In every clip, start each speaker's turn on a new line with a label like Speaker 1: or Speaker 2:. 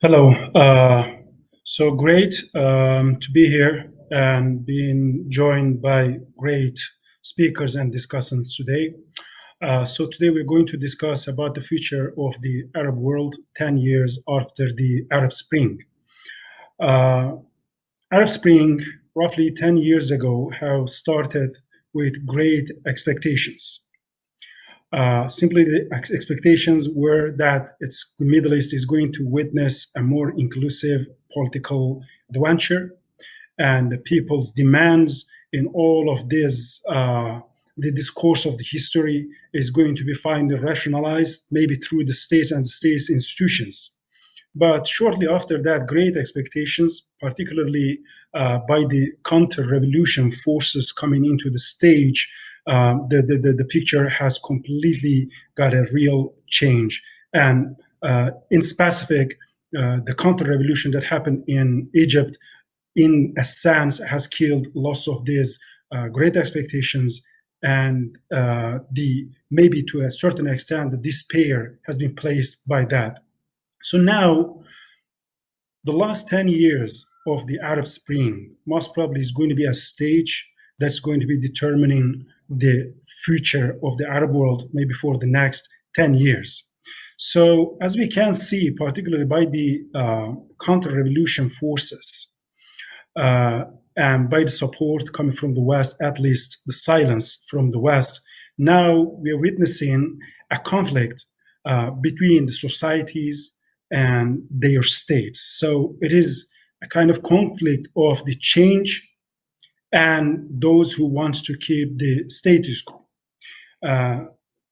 Speaker 1: Hello. So great to be here and being joined by great speakers and discussants today. So today we're going to discuss about the future of the Arab world 10 years after the Arab Spring. Arab Spring, roughly 10 years ago, have started with great expectations. Simply the expectations were that the Middle East is going to witness a more inclusive political adventure, and the people's demands in all of this, the discourse of the history is going to be finally rationalized, maybe through the states and the states institutions. But shortly after that, great expectations, particularly by the counter-revolution forces coming into the stage, the picture has completely got a real change. And in specific, the counter-revolution that happened in Egypt, in a sense, has killed lots of these great expectations, and the maybe to a certain extent, the despair has been placed by that. So now, the last 10 years of the Arab Spring most probably is going to be a stage that's going to be determining the future of the Arab world, maybe for the next 10 years. So, as we can see, particularly by the counter-revolution forces and by the support coming from the West, at least the silence from the West, now we are witnessing a conflict between the societies and their states. So it is a kind of conflict of the change and those who want to keep the status quo.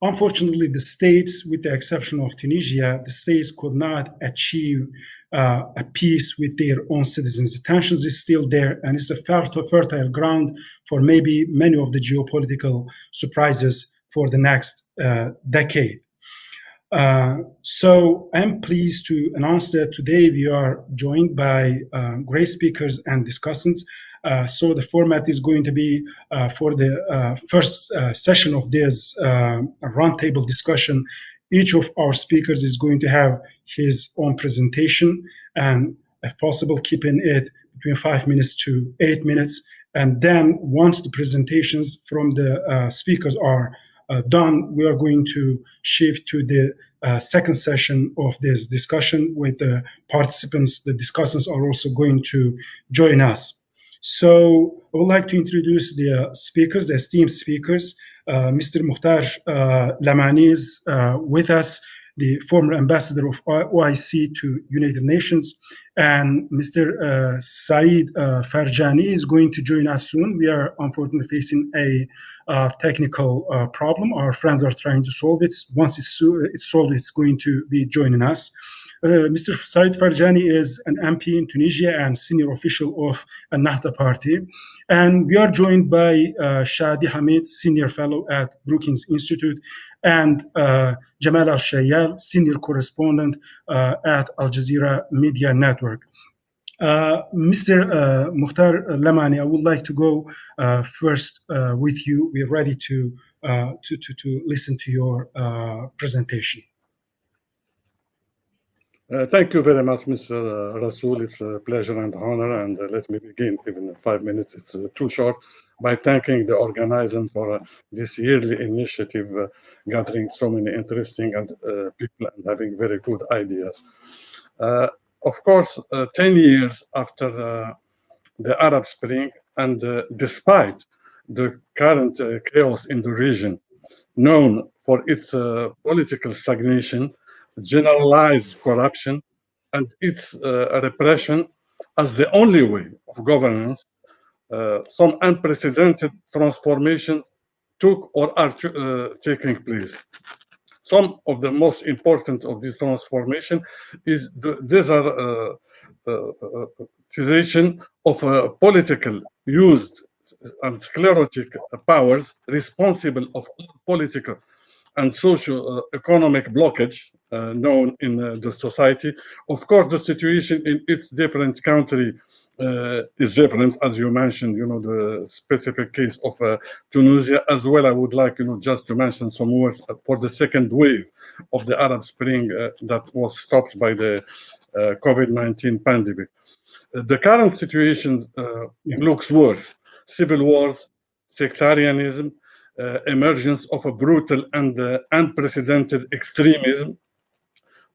Speaker 1: Unfortunately, the states, with the exception of Tunisia, the states could not achieve a peace with their own citizens. The tensions is still there, and it's a fertile ground for maybe many of the geopolitical surprises for the next decade. So I'm pleased to announce that today we are joined by great speakers and discussants. So the format is going to be for the first session of this roundtable discussion. Each of our speakers is going to have his own presentation, and if possible, keeping it between 5 minutes to 8 minutes. And then once the presentations from the speakers are done, we are going to shift to the second session of this discussion with the participants. The discussants are also going to join us. So I would like to introduce the speakers, the esteemed speakers. Mr. Mukhtar Lamani is with us, the former ambassador of OIC to United Nations, and Mr. Saeed Farjani is going to join us soon. We are unfortunately facing a technical problem. Our friends are trying to solve it. Once it's solved, it's going to be joining us. Mr. Saeed Farjani is an MP in Tunisia and senior official of Ennahda Party. And we are joined by Shadi Hamid, senior fellow at Brookings Institute, and Jamal Al-Shayel, senior correspondent at Al Jazeera Media Network. Mr. Mukhtar Lamani, I would like to go first with you. We're ready to listen to your presentation.
Speaker 2: Thank you very much, Mr. Rasool. It's a pleasure and honor. And let me begin, even in 5 minutes, it's too short, by thanking the organizers for this yearly initiative, gathering so many interesting people and having very good ideas. Of course, 10 years after the Arab Spring, and despite the current chaos in the region, known for its political stagnation, generalized corruption, and its repression as the only way of governance, some unprecedented transformations took or are taking place. Some of the most important of this transformation is the desertization of political used and sclerotic powers responsible of all political and socio-economic blockage known in the society. Of course, the situation in its different country is different, as you mentioned, the specific case of Tunisia as well. I would like, just to mention some words for the second wave of the Arab Spring that was stopped by the COVID-19 pandemic. The current situation looks worse. Civil wars, sectarianism, emergence of a brutal and unprecedented extremism,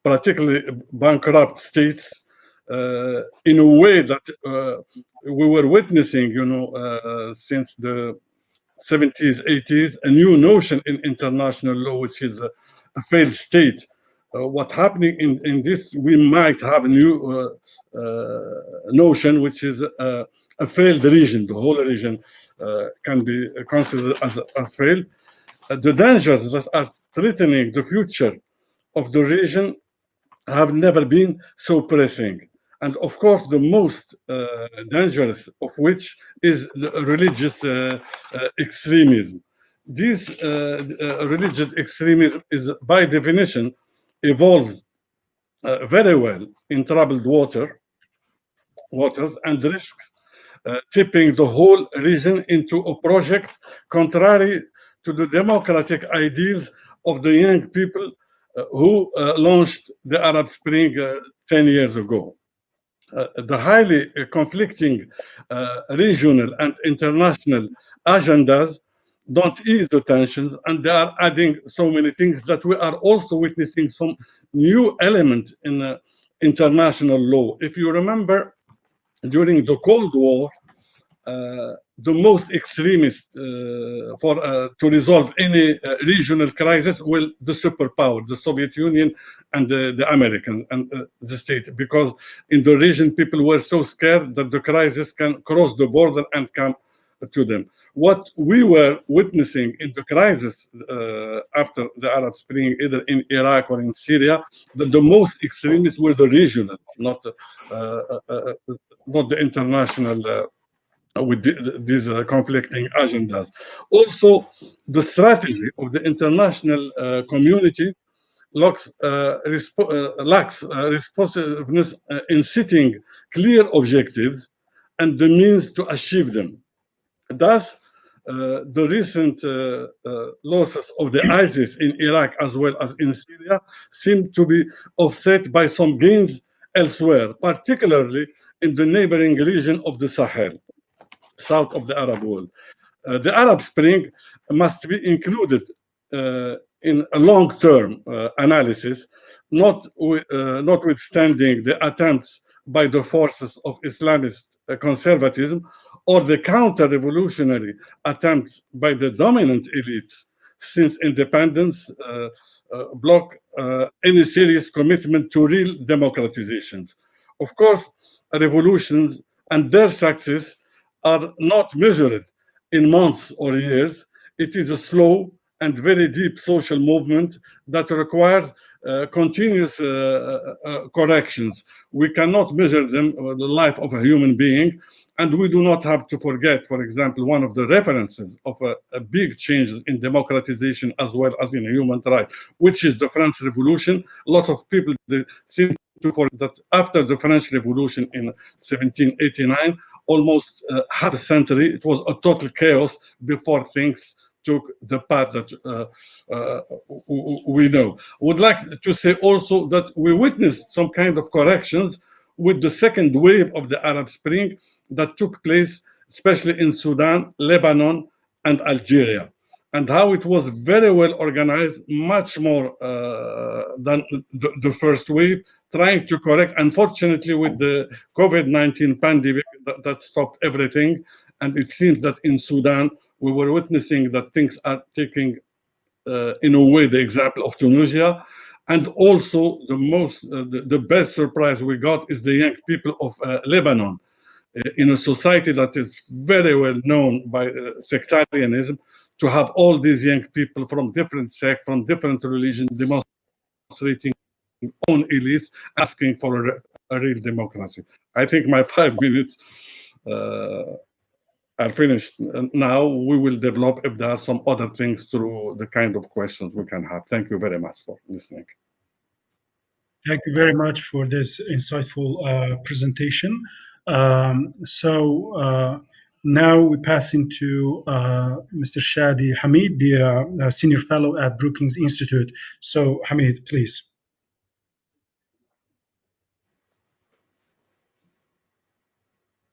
Speaker 2: particularly bankrupt states, in a way that we were witnessing, since the 70s, 80s, a new notion in international law, which is a failed state. What's happening in this, we might have a new notion, which is a failed region. The whole region can be considered as failed. The dangers that are threatening the future of the region have never been so pressing. And of course, the most dangerous of which is the religious extremism. This religious extremism is, by definition, evolves very well in troubled waters and risks tipping the whole region into a project contrary to the democratic ideals of the young people who launched the Arab Spring 10 years ago. The highly conflicting regional and international agendas don't ease the tensions, and they are adding so many things that we are also witnessing some new element in international law. If you remember, during the Cold War, the most extremist to resolve any regional crisis, well, the superpower, the Soviet Union and the American and the States, because in the region people were so scared that the crisis can cross the border and come to them. What we were witnessing in the crisis after the Arab Spring, either in Iraq or in Syria, the most extremists were the regional, not the international with these conflicting agendas. Also, the strategy of the international community lacks responsiveness in setting clear objectives and the means to achieve them. Thus, the recent losses of the ISIS in Iraq as well as in Syria seem to be offset by some gains elsewhere, particularly in the neighboring region of the Sahel, south of the Arab world. The Arab Spring must be included in a long-term analysis, notwithstanding the attempts by the forces of Islamist conservatism or the counter-revolutionary attempts by the dominant elites since independence block any serious commitment to real democratizations. Of course, revolutions and their success are not measured in months or years. It is a slow and very deep social movement that requires continuous corrections. We cannot measure them, the life of a human being, and we do not have to forget, for example, one of the references of a big change in democratization as well as in human rights, which is the French Revolution. A lot of people seem to forget that after the French Revolution in 1789, almost half a century, it was a total chaos before things took the path that we know. I would like to say also that we witnessed some kind of corrections with the second wave of the Arab Spring that took place, especially in Sudan, Lebanon, and Algeria, and how it was very well organized, much more than the first wave, trying to correct. Unfortunately, with the COVID-19 pandemic, that stopped everything. And it seems that in Sudan, we were witnessing that things are taking, in a way, the example of Tunisia. And also, the best surprise we got is the young people of Lebanon, in a society that is very well known by sectarianism, to have all these young people from different sects, from different religions, demonstrating own elites, asking for a real democracy. I think my 5 minutes are finished. Now we will develop if there are some other things through the kind of questions we can have. Thank you very much for listening.
Speaker 1: Thank you very much for this insightful presentation. Now we pass into Mr. Shadi Hamid, the senior fellow at Brookings Institute. So Hamid, please.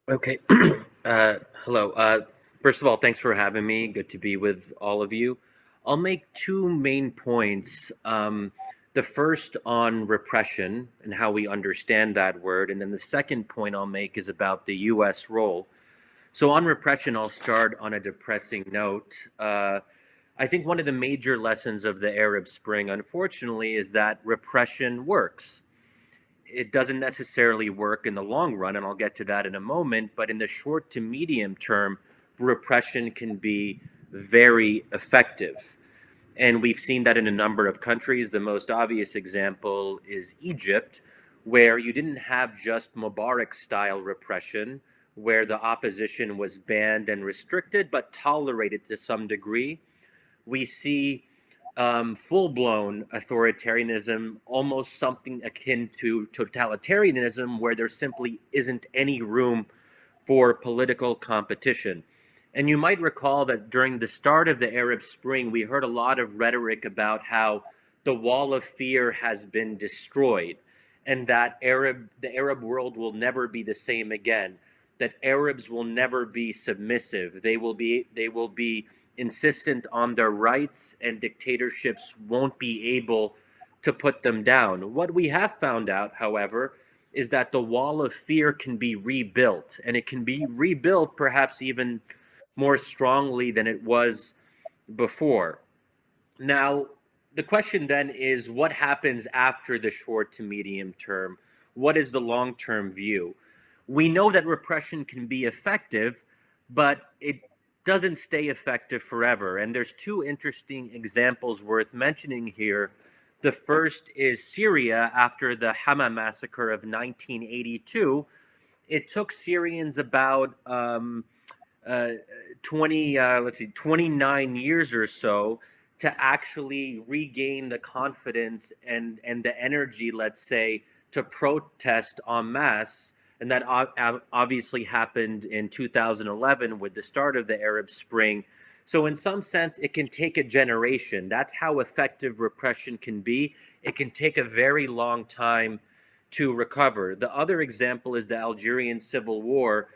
Speaker 3: Okay. Hello. First of all, thanks for having me. Good to be with all of you. I'll make two main points. The first on repression and how we understand that word, and then the second point I'll make is about the U.S. role. So on repression, I'll start on a depressing note. I think one of the major lessons of the Arab Spring, unfortunately, is that repression works. It doesn't necessarily work in the long run, and I'll get to that in a moment, but in the short to medium term, repression can be very effective. And we've seen that in a number of countries. The most obvious example is Egypt, where you didn't have just Mubarak style repression, where the opposition was banned and restricted, but tolerated to some degree. We see full-blown authoritarianism, almost something akin to totalitarianism, where there simply isn't any room for political competition. And you might recall that during the start of the Arab Spring, we heard a lot of rhetoric about how the wall of fear has been destroyed, and that the Arab world will never be the same again, that Arabs will never be submissive. They will be insistent on their rights, and dictatorships won't be able to put them down. What we have found out, however, is that the wall of fear can be rebuilt, and it can be rebuilt perhaps even more strongly than it was before. Now, the question then is, what happens after the short to medium term? What is the long-term view? We know that repression can be effective, but it doesn't stay effective forever. And there's two interesting examples worth mentioning here. The first is Syria after the Hama massacre of 1982. It took Syrians about 29 years or so to actually regain the confidence and the energy, let's say, to protest en masse. And that obviously happened in 2011 with the start of the Arab Spring. So in some sense, it can take a generation. That's how effective repression can be. It can take a very long time to recover. The other example is the Algerian Civil War,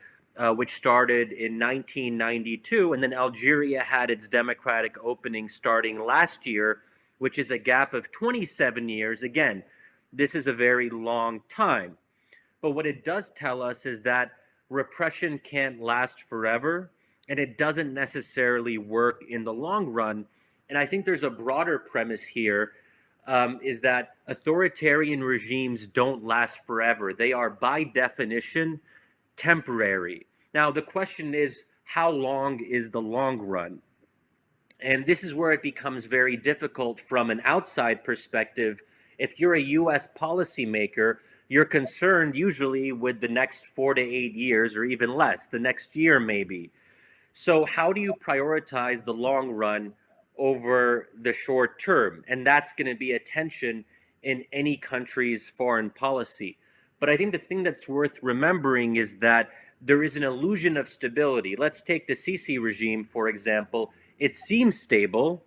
Speaker 3: which started in 1992, and then Algeria had its democratic opening starting last year, which is a gap of 27 years. Again, this is a very long time. But what it does tell us is that repression can't last forever, and it doesn't necessarily work in the long run. And I think there's a broader premise here, is that authoritarian regimes don't last forever. They are, by definition, temporary. Now, the question is, how long is the long run? And this is where it becomes very difficult from an outside perspective. If you're a US policymaker, you're concerned usually with the next 4 to 8 years, or even less, the next year maybe. So how do you prioritize the long run over the short term? And that's going to be a tension in any country's foreign policy. But I think the thing that's worth remembering is that there is an illusion of stability. Let's take the Sisi regime, for example. It seems stable,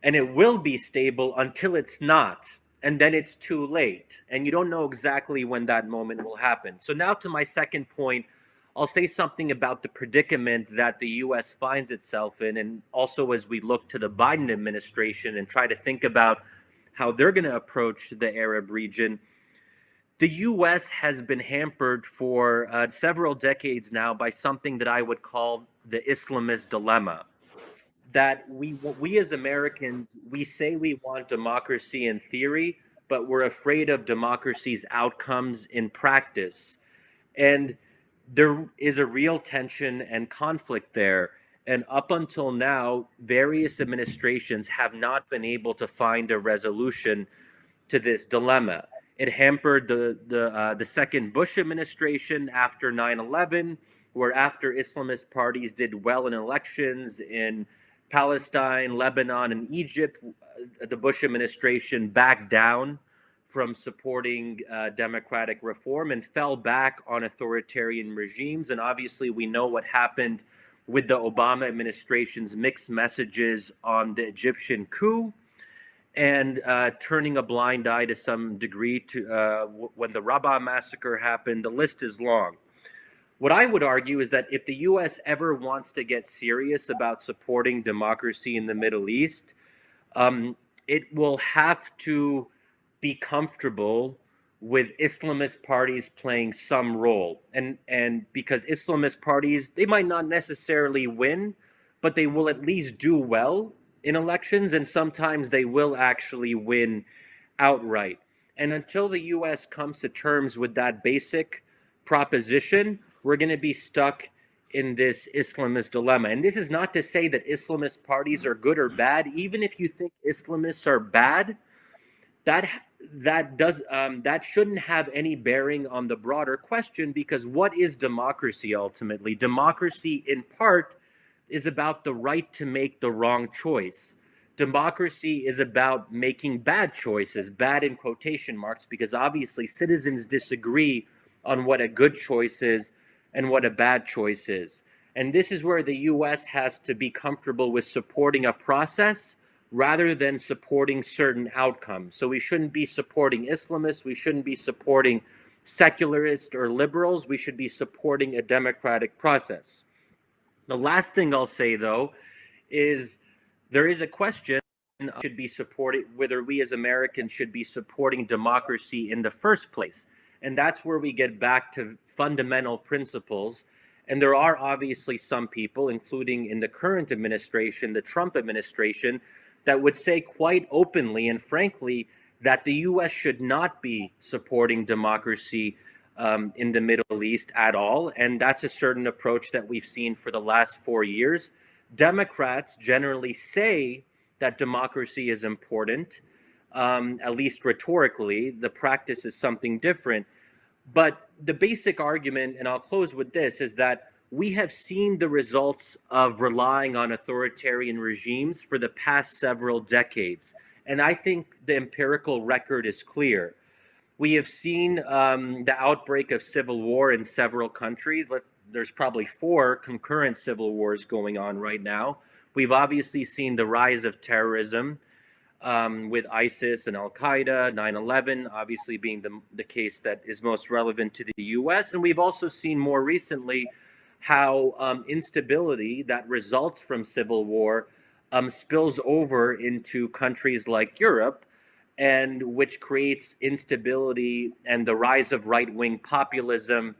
Speaker 3: and it will be stable until it's not. And then it's too late. And you don't know exactly when that moment will happen. So now to my second point, I'll say something about the predicament that the U.S. finds itself in, and also as we look to the Biden administration and try to think about how they're going to approach the Arab region. The U.S. has been hampered for several decades now by something that I would call the Islamist Dilemma. That we as Americans, we say we want democracy in theory, but we're afraid of democracy's outcomes in practice. And there is a real tension and conflict there. And up until now, various administrations have not been able to find a resolution to this dilemma. It hampered the second Bush administration after 9/11, where after Islamist parties did well in elections in Palestine, Lebanon, and Egypt, the Bush administration backed down from supporting democratic reform and fell back on authoritarian regimes. And obviously, we know what happened with the Obama administration's mixed messages on the Egyptian coup and turning a blind eye to some degree to when the Rabaa massacre happened. The list is long. What I would argue is that if the U.S. ever wants to get serious about supporting democracy in the Middle East, it will have to be comfortable with Islamist parties playing some role. And because Islamist parties, they might not necessarily win, but they will at least do well in elections, and sometimes they will actually win outright. And until the U.S. comes to terms with that basic proposition, we're going to be stuck in this Islamist dilemma. And this is not to say that Islamist parties are good or bad. Even if you think Islamists are bad, that shouldn't have any bearing on the broader question, because what is democracy ultimately? Democracy, in part, is about the right to make the wrong choice. Democracy is about making bad choices, bad in quotation marks, because obviously citizens disagree on what a good choice is and what a bad choice is. And this is where the U.S. has to be comfortable with supporting a process rather than supporting certain outcomes. So we shouldn't be supporting Islamists, we shouldn't be supporting secularists or liberals, we should be supporting a democratic process. The last thing I'll say, though, is there is a question should be supported, whether we as Americans should be supporting democracy in the first place. And that's where we get back to fundamental principles. And there are obviously some people, including in the current administration, the Trump administration, that would say quite openly and frankly that the U.S. should not be supporting democracy in the Middle East at all. And that's a certain approach that we've seen for the last 4 years. Democrats generally say that democracy is important, at least rhetorically. The practice is something different. But the basic argument, and I'll close with this, is that we have seen the results of relying on authoritarian regimes for the past several decades. And I think the empirical record is clear. We have seen the outbreak of civil war in several countries. There's probably 4 concurrent civil wars going on right now. We've obviously seen the rise of terrorism with ISIS and Al-Qaeda, 9/11 obviously being the case that is most relevant to the U.S. And we've also seen more recently how instability that results from civil war spills over into countries like Europe, and which creates instability and the rise of right-wing populism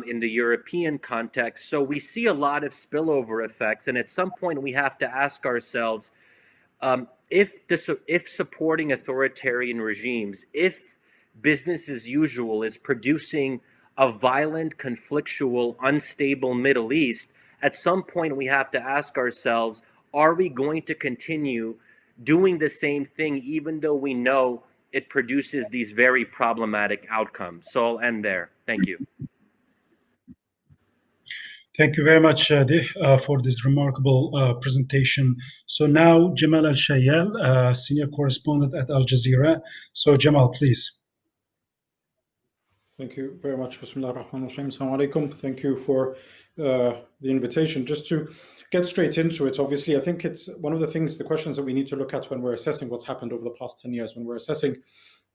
Speaker 3: in the European context. So we see a lot of spillover effects, and at some point we have to ask ourselves, if supporting authoritarian regimes, if business as usual is producing a violent, conflictual, unstable Middle East, at some point we have to ask ourselves, are we going to continue doing the same thing even though we know it produces these very problematic outcomes? So I'll end there. Thank you.
Speaker 1: Thank you very much, Dih, for this remarkable presentation. So now Jamal Al-Shayel, Senior Correspondent at Al Jazeera. So Jamal, please.
Speaker 4: Thank you very much. Bismillah ar-Rahman ar-Rahim. Assalamu alaikum. Thank you for the invitation. Just to get straight into it, obviously, I think it's one of the things, the questions that we need to look at when we're assessing what's happened over the past 10 years, when we're assessing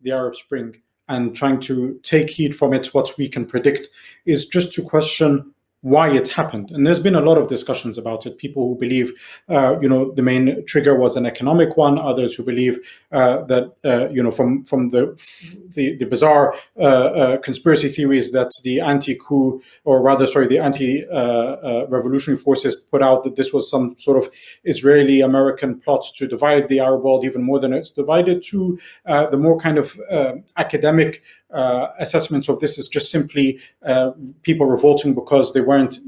Speaker 4: the Arab Spring and trying to take heed from it, what we can predict, is just to question why it happened. And there's been a lot of discussions about it. People who believe, the main trigger was an economic one. Others who believe that, from the bizarre conspiracy theories that the anti-coup, or rather, the anti-revolutionary forces put out, that this was some sort of Israeli-American plot to divide the Arab world even more than it's divided, to the more kind of academic assessments of this is just simply people revolting because they weren't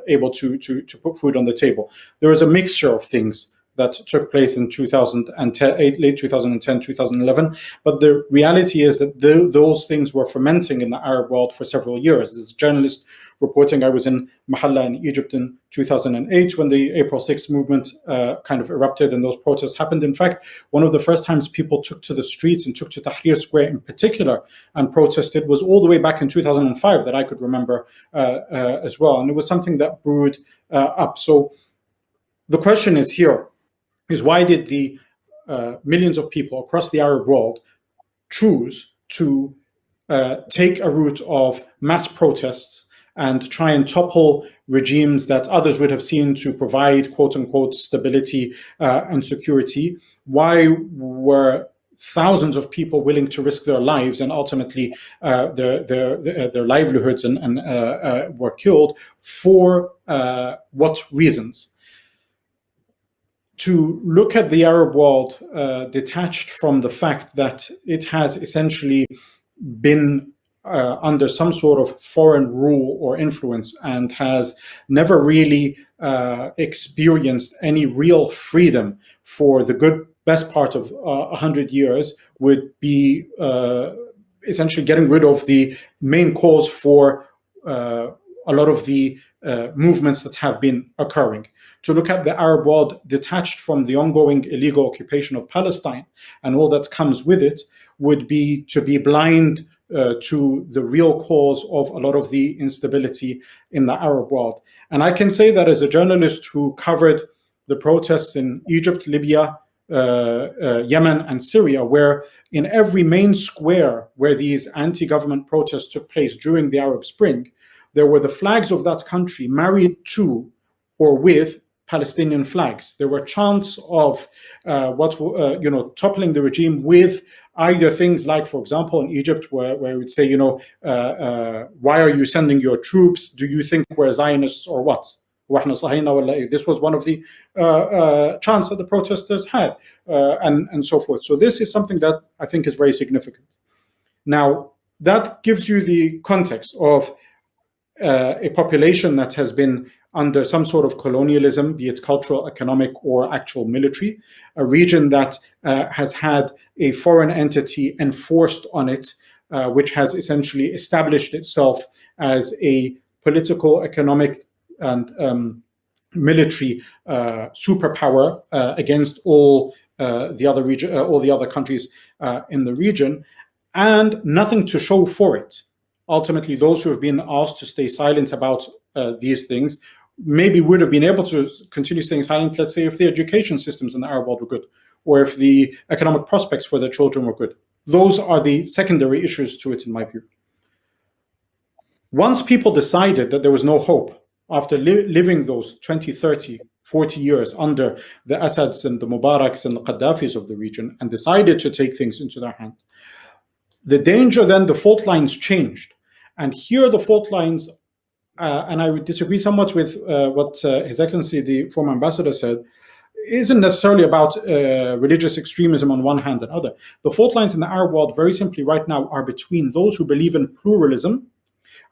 Speaker 4: able to put food on the table. There is a mixture of things that took place in 2010, late 2010, 2011. But the reality is that those things were fermenting in the Arab world for several years. There's a journalist reporting, I was in Mahalla in Egypt in 2008 when the April 6th movement kind of erupted and those protests happened. In fact, one of the first times people took to the streets and took to Tahrir Square in particular and protested was all the way back in 2005 that I could remember as well. And it was something that brewed up. So the question is here, is why did the millions of people across the Arab world choose to take a route of mass protests and try and topple regimes that others would have seen to provide quote unquote stability and security? Why were thousands of people willing to risk their lives and ultimately their livelihoods and were killed for what reasons? To look at the Arab world detached from the fact that it has essentially been under some sort of foreign rule or influence and has never really experienced any real freedom for the best part of 100 years would be essentially getting rid of the main cause for a lot of the movements that have been occurring. To look at the Arab world detached from the ongoing illegal occupation of Palestine and all that comes with it would be to be blind to the real cause of a lot of the instability in the Arab world. And I can say that as a journalist who covered the protests in Egypt, Libya, Yemen, and Syria, where in every main square where these anti-government protests took place during the Arab Spring, there were the flags of that country married to or with Palestinian flags. There were chants of toppling the regime with either things like, for example, in Egypt, where it would say, why are you sending your troops? Do you think we're Zionists or what? This was one of the chants that the protesters had, and so forth. So this is something that I think is very significant. Now, that gives you the context of a population that has been under some sort of colonialism, be it cultural, economic, or actual military, a region that has had a foreign entity enforced on it, which has essentially established itself as a political, economic, and military superpower against all the other countries in the region, and nothing to show for it. Ultimately, those who have been asked to stay silent about these things maybe would have been able to continue staying silent, let's say, if the education systems in the Arab world were good, or if the economic prospects for their children were good. Those are the secondary issues to it, in my view. Once people decided that there was no hope, after living those 20, 30, 40 years under the Assads and the Mubaraks and the Qaddafis of the region, and decided to take things into their hand, the danger then, the fault lines changed. And here the fault lines, and I would disagree somewhat with what His Excellency, the former ambassador, said, isn't necessarily about religious extremism on one hand and other. The fault lines in the Arab world, very simply right now, are between those who believe in pluralism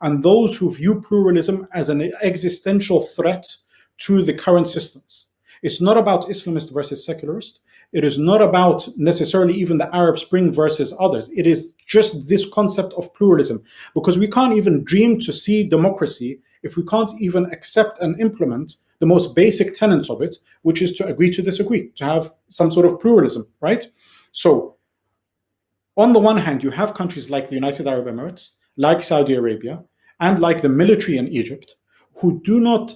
Speaker 4: and those who view pluralism as an existential threat to the current systems. It's not about Islamist versus secularist. It is not about necessarily even the Arab Spring versus others. It is just this concept of pluralism, because we can't even dream to see democracy if we can't even accept and implement the most basic tenets of it, which is to agree to disagree, to have some sort of pluralism, right? So on the one hand, you have countries like the United Arab Emirates, like Saudi Arabia, and like the military in Egypt, who do not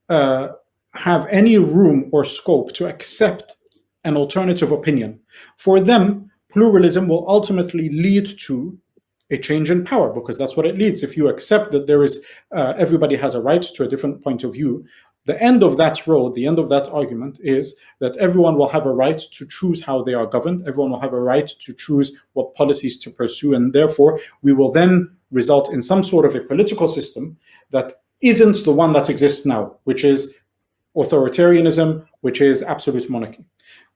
Speaker 4: have any room or scope to accept an alternative opinion. For them, pluralism will ultimately lead to a change in power, because that's what it leads. If you accept that there is, everybody has a right to a different point of view, the end of that road, the end of that argument is that everyone will have a right to choose how they are governed. Everyone will have a right to choose what policies to pursue. And therefore, we will then result in some sort of a political system that isn't the one that exists now, which is authoritarianism, which is absolute monarchy.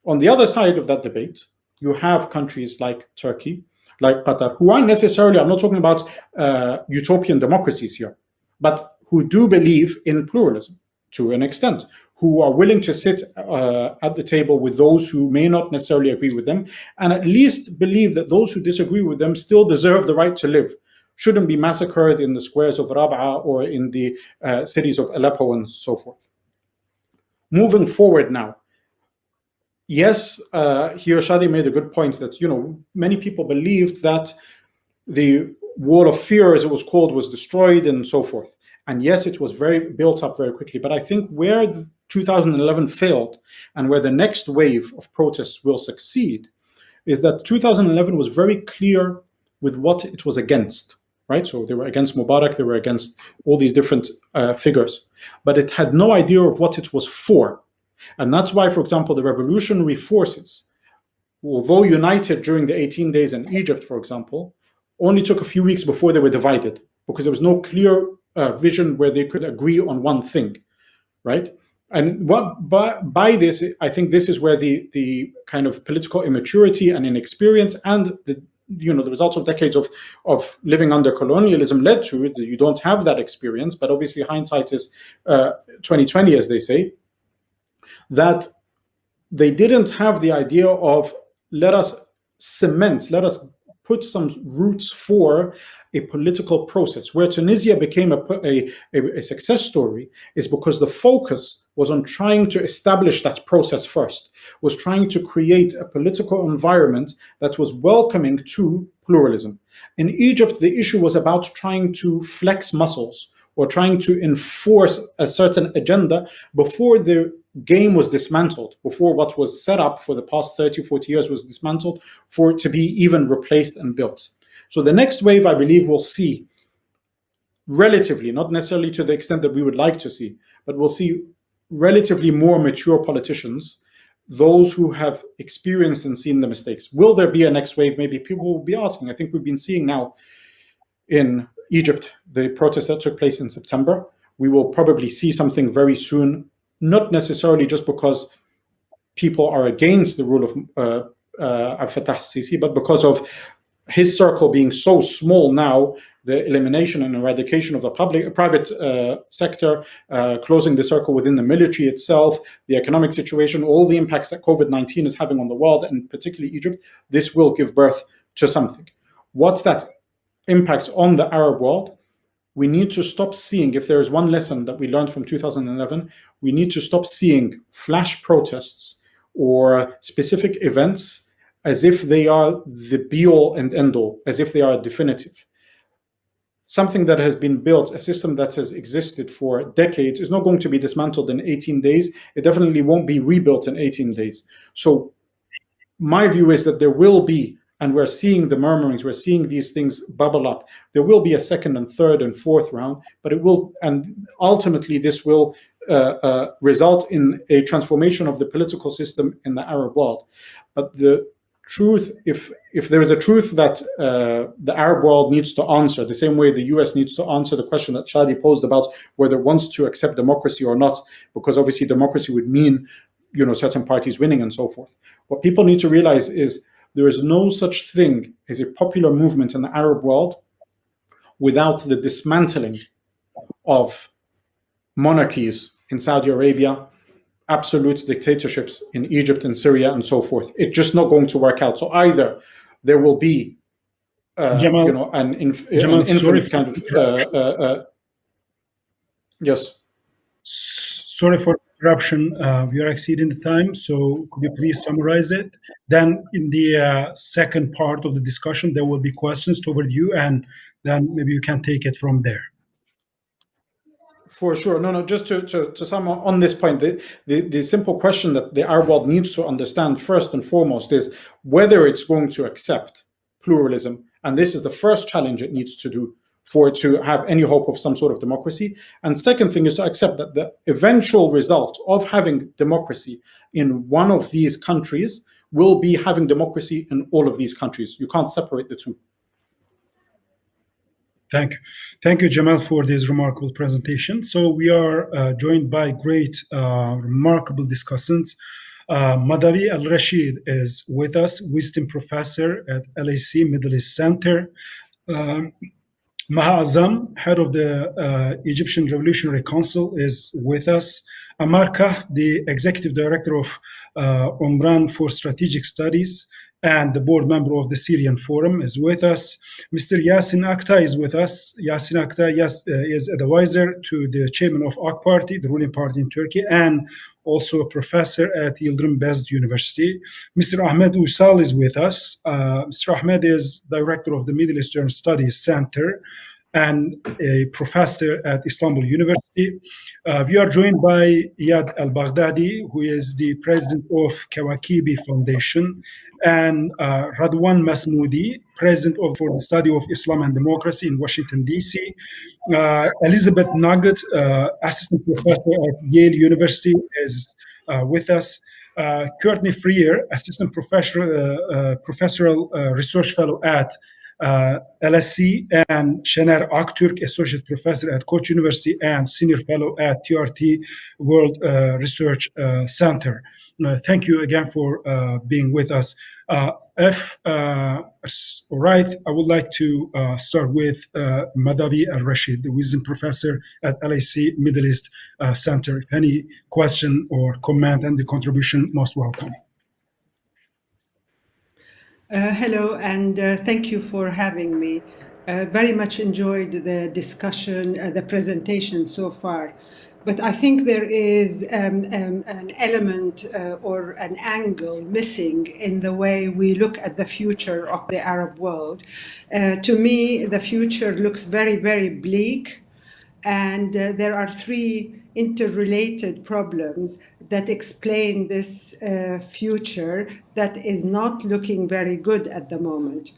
Speaker 4: On the other side of that debate, you have countries like Turkey, like Qatar, who aren't necessarily, I'm not talking about utopian democracies here, but who do believe in pluralism to an extent, who are willing to sit at the table with those who may not necessarily agree with them, and at least believe that those who disagree with them still deserve the right to live, shouldn't be massacred in the squares of Rab'a or in the cities of Aleppo and so forth. Moving forward now, yes, here Shadi made a good point that, many people believed that the wall of fear, as it was called, was destroyed and so forth. And yes, it was built up very quickly. But I think where 2011 failed and where the next wave of protests will succeed is that 2011 was very clear with what it was against, right? So they were against Mubarak, they were against all these different figures, but it had no idea of what it was for. And that's why, for example, the revolutionary forces, although united during the 18 days in Egypt, for example, only took a few weeks before they were divided, because there was no clear vision where they could agree on one thing, right? And by this, I think this is where the kind of political immaturity and inexperience and the results of decades of living under colonialism led to. You don't have that experience, but obviously hindsight is 2020, as they say. That they didn't have the idea of let us put some roots for a political process. Where Tunisia became a success story is because the focus was on trying to establish that process first, was trying to create a political environment that was welcoming to pluralism. In Egypt, the issue was about trying to flex muscles or trying to enforce a certain agenda before the game was dismantled, before what was set up for the past 30, 40 years was dismantled, for it to be even replaced and built. So the next wave, I believe, we'll see relatively, not necessarily to the extent that we would like to see, but we'll see relatively more mature politicians, those who have experienced and seen the mistakes. Will there be a next wave? Maybe people will be asking. I think we've been seeing now in Egypt, the protest that took place in September. We will probably see something very soon, not necessarily just because people are against the rule of Abdel Fattah al-Sisi, but because of his circle being so small now, the elimination and eradication of the private sector, closing the circle within the military itself, the economic situation, all the impacts that COVID-19 is having on the world, and particularly Egypt, this will give birth to something. What's that impact on the Arab world? We need to stop seeing, if there is one lesson that we learned from 2011, we need to stop seeing flash protests or specific events as if they are the be-all and end-all, as if they are definitive. Something that has been built, a system that has existed for decades, is not going to be dismantled in 18 days. It definitely won't be rebuilt in 18 days. So my view is that there will be, and we're seeing the murmurings, we're seeing these things bubble up. There will be a second and third and fourth round, but it will, and ultimately this will result in a transformation of the political system in the Arab world. But the truth, if there is a truth that the Arab world needs to answer, the same way the US needs to answer the question that Shadi posed about whether it wants to accept democracy or not, because obviously democracy would mean, certain parties winning and so forth. What people need to realize is there is no such thing as a popular movement in the Arab world without the dismantling of monarchies in Saudi Arabia, absolute dictatorships in Egypt and Syria and so forth. It's just not going to work out. So either there will be,
Speaker 1: Jamal,
Speaker 4: an
Speaker 1: Jamal,
Speaker 4: infinite kind of, yes.
Speaker 1: Sorry for interruption. We are exceeding the time, so could you please summarize it? Then in the second part of the discussion, there will be questions toward you, and then maybe you can take it from there.
Speaker 4: For sure. No, just to sum up on this point, the simple question that the Arab world needs to understand first and foremost is whether it's going to accept pluralism. And this is the first challenge it needs to do for it to have any hope of some sort of democracy. And second thing is to accept that the eventual result of having democracy in one of these countries will be having democracy in all of these countries. You can't separate the two.
Speaker 1: Thank you, Jamal, for this remarkable presentation. So we are joined by great, remarkable discussants. Madawi Al-Rashid is with us, Wisdom Professor at LAC Middle East Center. Maha Azam, head of the Egyptian Revolutionary Council, is with us. Amarka, the executive director of Omran for Strategic Studies and the board member of the Syrian Forum, is with us. Mr. Yasin Akta is with us. Yasin Akta is advisor to the chairman of AK Party, the ruling party in Turkey, and also a professor at Yildirim Bezd University. Mr. Ahmed Usal is with us. Mr. Ahmed is director of the Middle Eastern Studies Center and a professor at Istanbul University. We are joined by Iyad al-Baghdadi, who is the president of Kawakibi Foundation, and Radwan Masmoudi, president for the study of Islam and democracy in Washington, D.C. Elizabeth Nugget, assistant professor at Yale University, is with us. Courtney Freer, assistant professional research fellow at LSE, and Şener Aktürk, associate professor at Koç University and senior fellow at TRT World Research Center. Thank you again for being with us. If all right, I would like to start with Madavi Al-Rashid, the wisdom professor at LSE Middle East Center. If any question or comment and the contribution, most welcome.
Speaker 5: Hello, and thank you for having me. Very much enjoyed the discussion, the presentation so far. But I think there is an element or an angle missing in the way we look at the future of the Arab world. To me, the future looks very, very bleak. And there are three interrelated problems that explain this future that is not looking very good at the moment,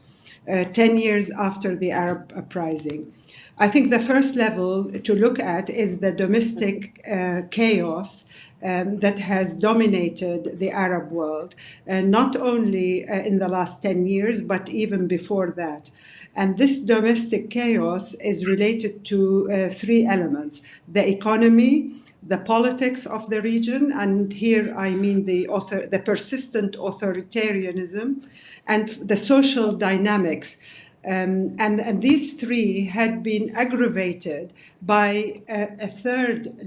Speaker 5: 10 years after the Arab uprising. I think the first level to look at is the domestic chaos that has dominated the Arab world, not only in the last 10 years, but even before that. And this domestic chaos is related to three elements: the economy, the politics of the region, and here I mean the persistent authoritarianism, and the social dynamics. And these three had been aggravated by a second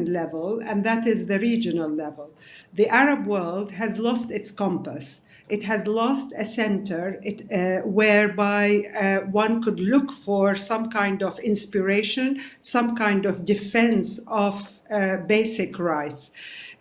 Speaker 5: level, and that is the regional level. The Arab world has lost its compass. It has lost a center whereby one could look for some kind of inspiration, some kind of defense of basic rights.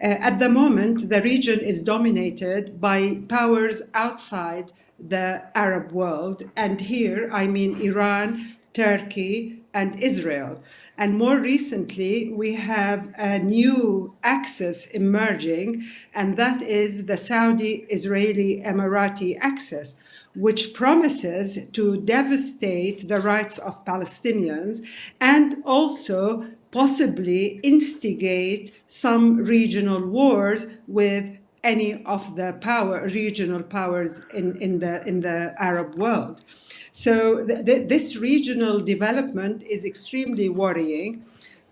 Speaker 5: At the moment, the region is dominated by powers outside the Arab world. And here I mean Iran, Turkey, and Israel. And more recently, we have a new axis emerging, and that is the Saudi-Israeli-Emirati axis, which promises to devastate the rights of Palestinians and also possibly instigate some regional wars with any of the regional powers in the Arab world. So this regional development is extremely worrying,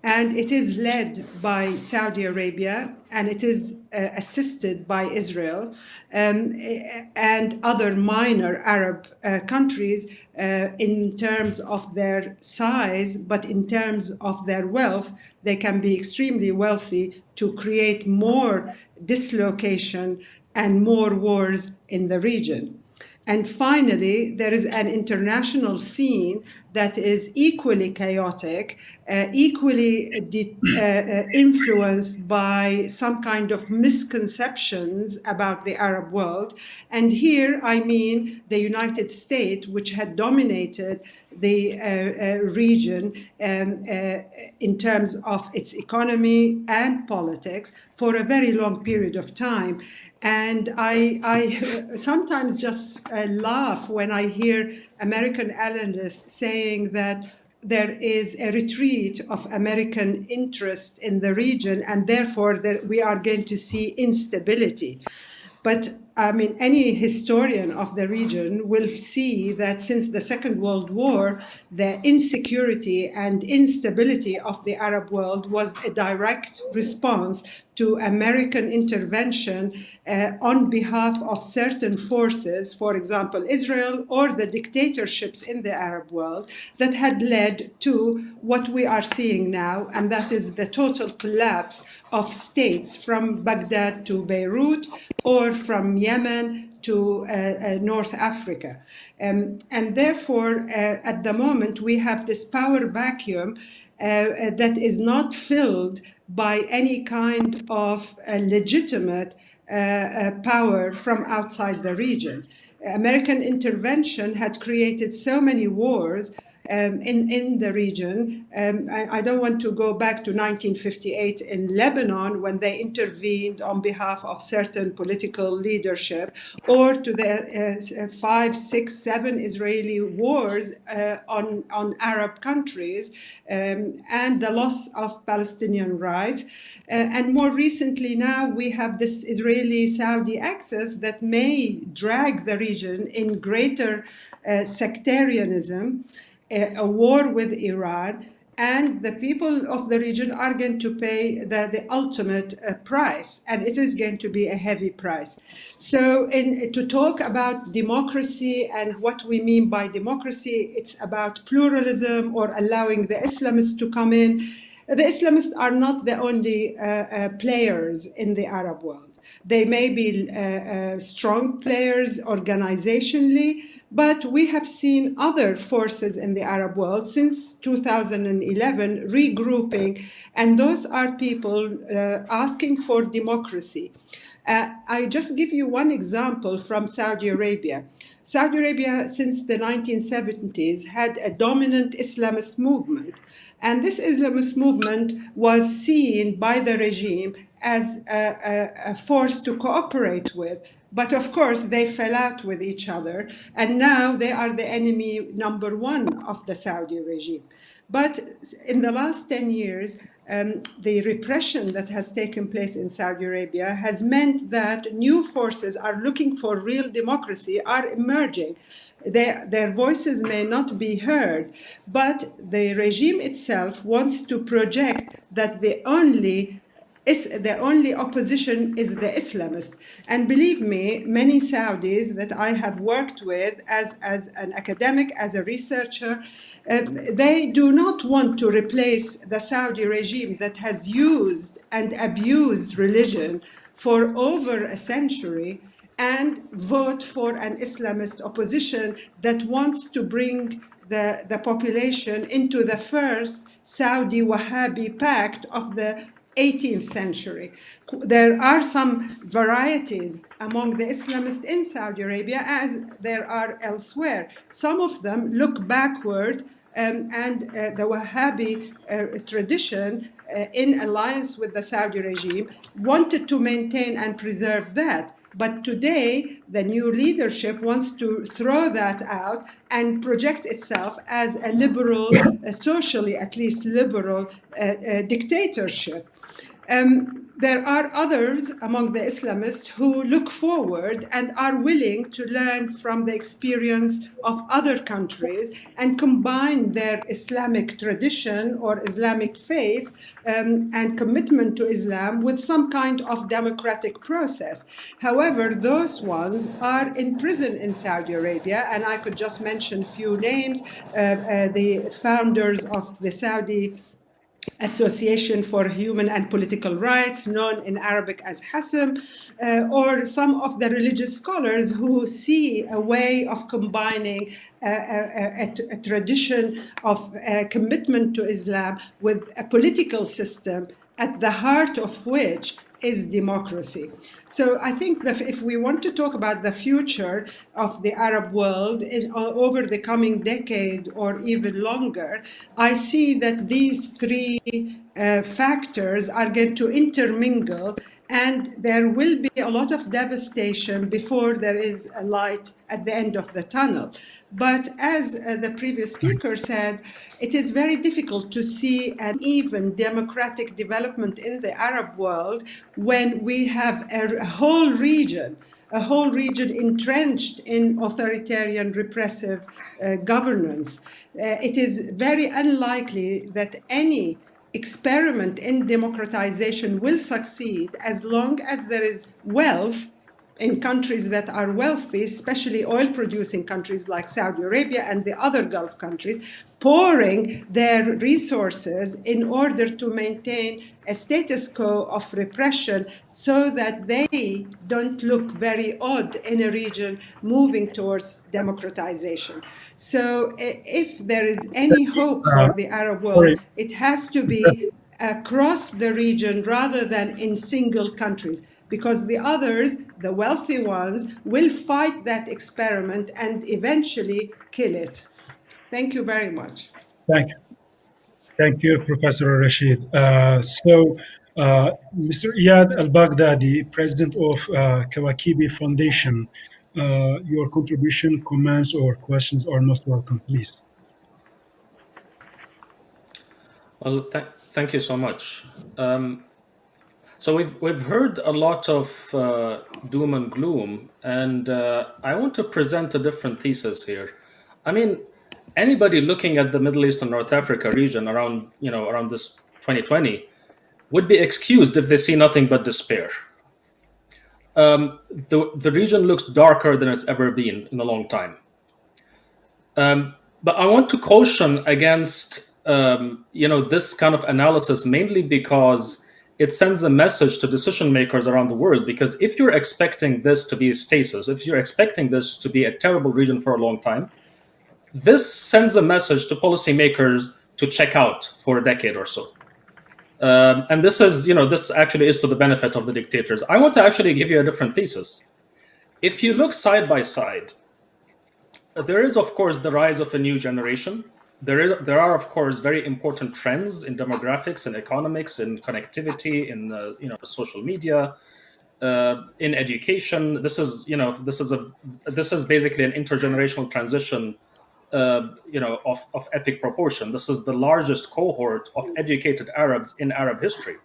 Speaker 5: and it is led by Saudi Arabia, and it is assisted by Israel and other minor Arab countries in terms of their size, but in terms of their wealth, they can be extremely wealthy to create more dislocation and more wars in the region. And finally, there is an international scene that is equally chaotic, equally influenced by some kind of misconceptions about the Arab world. And here I mean the United States, which had dominated the region in terms of its economy and politics for a very long period of time. And I sometimes just laugh when I hear American analysts saying that there is a retreat of American interest in the region, and therefore that we are going to see instability. But I mean, any historian of the region will see that since the Second World War, the insecurity and instability of the Arab world was a direct response to American intervention on behalf of certain forces, for example, Israel or the dictatorships in the Arab world, that had led to what we are seeing now, and that is the total collapse of states from Baghdad to Beirut or from Yemen to North Africa. And therefore, at the moment, we have this power vacuum that is not filled by any kind of legitimate power from outside the region. American intervention had created so many wars in the region. I don't want to go back to 1958 in Lebanon when they intervened on behalf of certain political leadership, or to the 5, 6, 7 Israeli wars on Arab countries and the loss of Palestinian rights. And more recently now we have this Israeli-Saudi axis that may drag the region in greater sectarianism, a war with Iran, and the people of the region are going to pay the ultimate price, and it is going to be a heavy price. So to talk about democracy and what we mean by democracy, it's about pluralism or allowing the Islamists to come in. The Islamists are not the only players in the Arab world. They may be strong players organizationally, but we have seen other forces in the Arab world since 2011 regrouping, and those are people asking for democracy. I just give you one example from Saudi Arabia. Saudi Arabia, since the 1970s, had a dominant Islamist movement. And this Islamist movement was seen by the regime as a force to cooperate with. But of course, they fell out with each other. And now they are the enemy number one of the Saudi regime. But in the last 10 years, the repression that has taken place in Saudi Arabia has meant that new forces are looking for real democracy, are emerging. Their voices may not be heard, but the regime itself wants to project that the only opposition is the Islamist. And believe me, many Saudis that I have worked with as an academic, as a researcher, they do not want to replace the Saudi regime that has used and abused religion for over a century and vote for an Islamist opposition that wants to bring the population into the first Saudi Wahhabi pact of the 18th century. There are some varieties among the Islamists in Saudi Arabia as there are elsewhere. Some of them look backward and the Wahhabi tradition in alliance with the Saudi regime wanted to maintain and preserve that. But today, the new leadership wants to throw that out and project itself as a liberal, socially at least liberal dictatorship. There are others among the Islamists who look forward and are willing to learn from the experience of other countries and combine their Islamic tradition or Islamic faith and commitment to Islam with some kind of democratic process. However, those ones are in prison in Saudi Arabia, and I could just mention a few names. The founders of the Saudi Association for Human and Political Rights, known in Arabic as HASM, or some of the religious scholars who see a way of combining a tradition of commitment to Islam with a political system at the heart of which is democracy. So I think that if we want to talk about the future of the Arab world over the coming decade or even longer, I see that these three factors are going to intermingle, and there will be a lot of devastation before there is a light at the end of the tunnel. But as the previous speaker said, it is very difficult to see an even democratic development in the Arab world when we have a whole region a whole region entrenched in authoritarian repressive governance. It is very unlikely that any experiment in democratization will succeed as long as there is wealth in countries that are wealthy, especially oil-producing countries like Saudi Arabia and the other Gulf countries, pouring their resources in order to maintain a status quo of repression so that they don't look very odd in a region moving towards democratization. So if there is any hope for the Arab world,
Speaker 1: Sorry.
Speaker 5: it has to be across the region rather than in single countries, because the others, the wealthy ones, will fight that experiment and eventually kill it. Thank you very much.
Speaker 1: Thank you. Thank you, Professor Rashid. Mr. Iyad Al-Baghdadi, president of Kawakibi Foundation, your contribution, comments, or questions are most welcome, please.
Speaker 6: Well, thank you so much. So we've heard a lot of doom and gloom, and I want to present a different thesis here. I mean, anybody looking at the Middle East and North Africa region around this 2020 would be excused if they see nothing but despair. The region looks darker than it's ever been in a long time. But I want to caution against this kind of analysis, mainly because it sends a message to decision makers around the world. Because if you're expecting this to be stasis, if you're expecting this to be a terrible region for a long time, this sends a message to policymakers to check out for a decade or so. And this is, this actually is to the benefit of the dictators. I want to actually give you a different thesis. If you look side by side, there is, of course, the rise of a new generation. There are, of course, very important trends in demographics, in economics, in connectivity, in social media, in education. This is basically an intergenerational transition, of epic proportion. This is the largest cohort of educated Arabs in Arab history.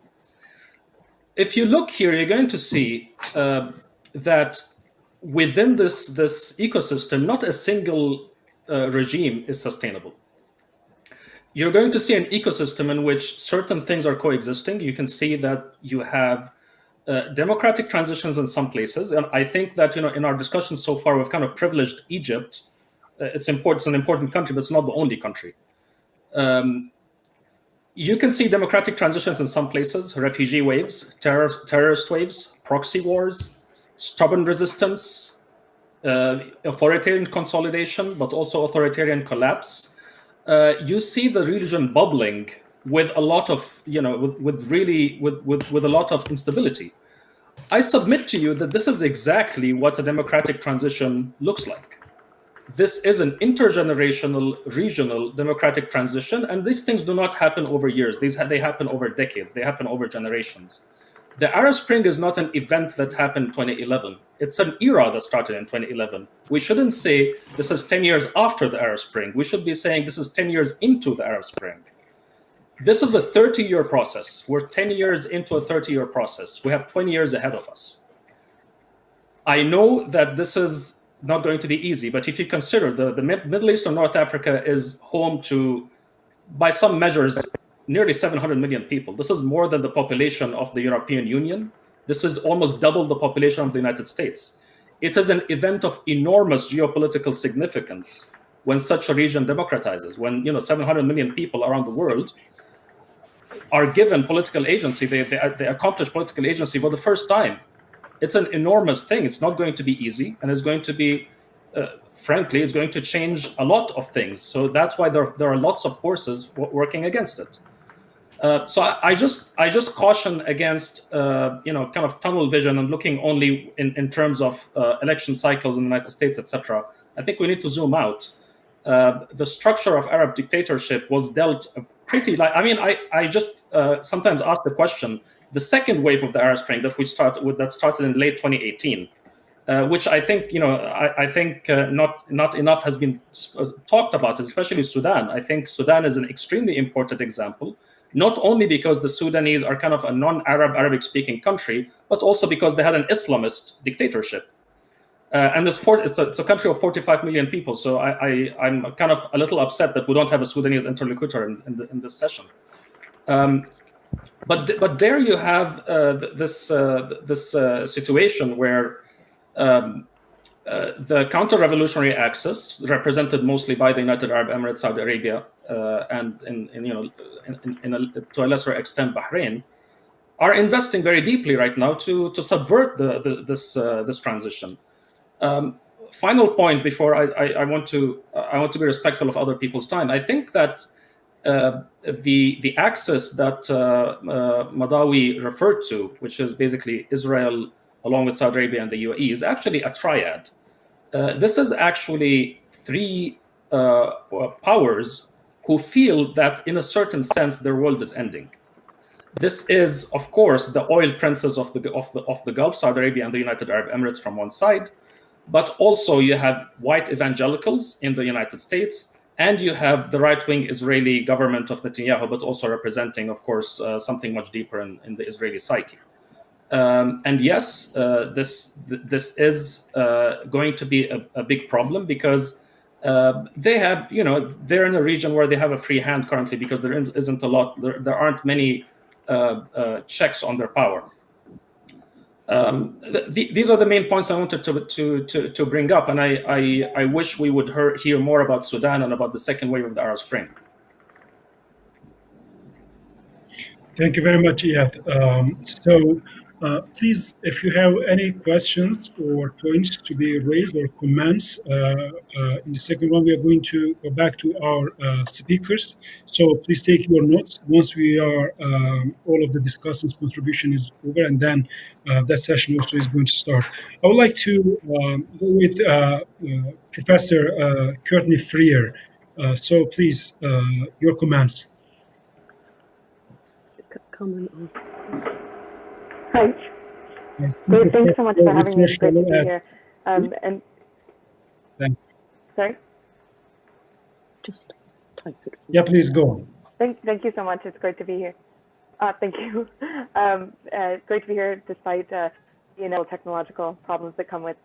Speaker 6: If you look here, you're going to see that within this ecosystem, not a single regime is sustainable. You're going to see an ecosystem in which certain things are coexisting. You can see that you have democratic transitions in some places. And I think that, in our discussions so far, we've kind of privileged Egypt. It's an important country, but it's not the only country. You can see democratic transitions in some places, refugee waves, terrorist waves, proxy wars, stubborn resistance, authoritarian consolidation, but also authoritarian collapse. You see the region bubbling with a lot of, with a lot of instability. I submit to you that this is exactly what a democratic transition looks like. This is an intergenerational, regional democratic transition, and these things do not happen over years. They happen over decades. They happen over generations. The Arab Spring is not an event that happened in 2011. It's an era that started in 2011. We shouldn't say this is 10 years after the Arab Spring. We should be saying this is 10 years into the Arab Spring. This is a 30-year process. We're 10 years into a 30-year process. We have 20 years ahead of us. I know that this is not going to be easy, but if you consider the Middle East and North Africa is home to, by some measures, nearly 700 million people. This is more than the population of the European Union. This is almost double the population of the United States. It is an event of enormous geopolitical significance when such a region democratizes, when 700 million people around the world are given political agency. They accomplish political agency for the first time. It's an enormous thing. It's not going to be easy, and it's going to be, frankly, it's going to change a lot of things. So that's why there are lots of forces working against it. So I just caution against kind of tunnel vision and looking only in terms of election cycles in the United States, etc. I think we need to zoom out. The structure of Arab dictatorship was dealt pretty like. I mean, I just sometimes ask the question: the second wave of the Arab Spring that started in late 2018, which I think not enough has been talked about, especially Sudan. I think Sudan is an extremely important example. Not only because the Sudanese are kind of a non-Arab, Arabic-speaking country, but also because they had an Islamist dictatorship. And it's a country of 45 million people. So I'm kind of a little upset that we don't have a Sudanese interlocutor in this session. But there you have this situation where the counter-revolutionary axis, represented mostly by the United Arab Emirates, Saudi Arabia, and to a lesser extent Bahrain, are investing very deeply right now to subvert this transition. Final point before I want to be respectful of other people's time. I think that the axis that Madawi referred to, which is basically Israel along with Saudi Arabia and the UAE, is actually a triad. This is actually three powers who feel that, in a certain sense, their world is ending. This is, of course, the oil princes of the Gulf, Saudi Arabia and the United Arab Emirates from one side, but also you have white evangelicals in the United States, and you have the right-wing Israeli government of Netanyahu, but also representing, of course, something much deeper in the Israeli psyche. And yes, this is going to be a big problem because they have, they're in a region where they have a free hand currently because there isn't a lot, there aren't many checks on their power. These are the main points I wanted to bring up, and I wish we would hear more about Sudan and about the second wave of the Arab Spring.
Speaker 1: Thank you very much, Iyad. Please, if you have any questions or points to be raised or comments, in the second one, we are going to go back to our speakers. So please take your notes once we are, all of the discussants' contribution is over, and then that session also is going to start. I would like to go with Professor Courtney Freer. So please, your comments.
Speaker 7: Hi. Great, thanks so much for having me. It's great to be here. And sorry?
Speaker 8: Just type it.
Speaker 1: Yeah, please go on.
Speaker 7: Thank you so much. It's great to be here. Thank you. Great to be here despite technological problems that come with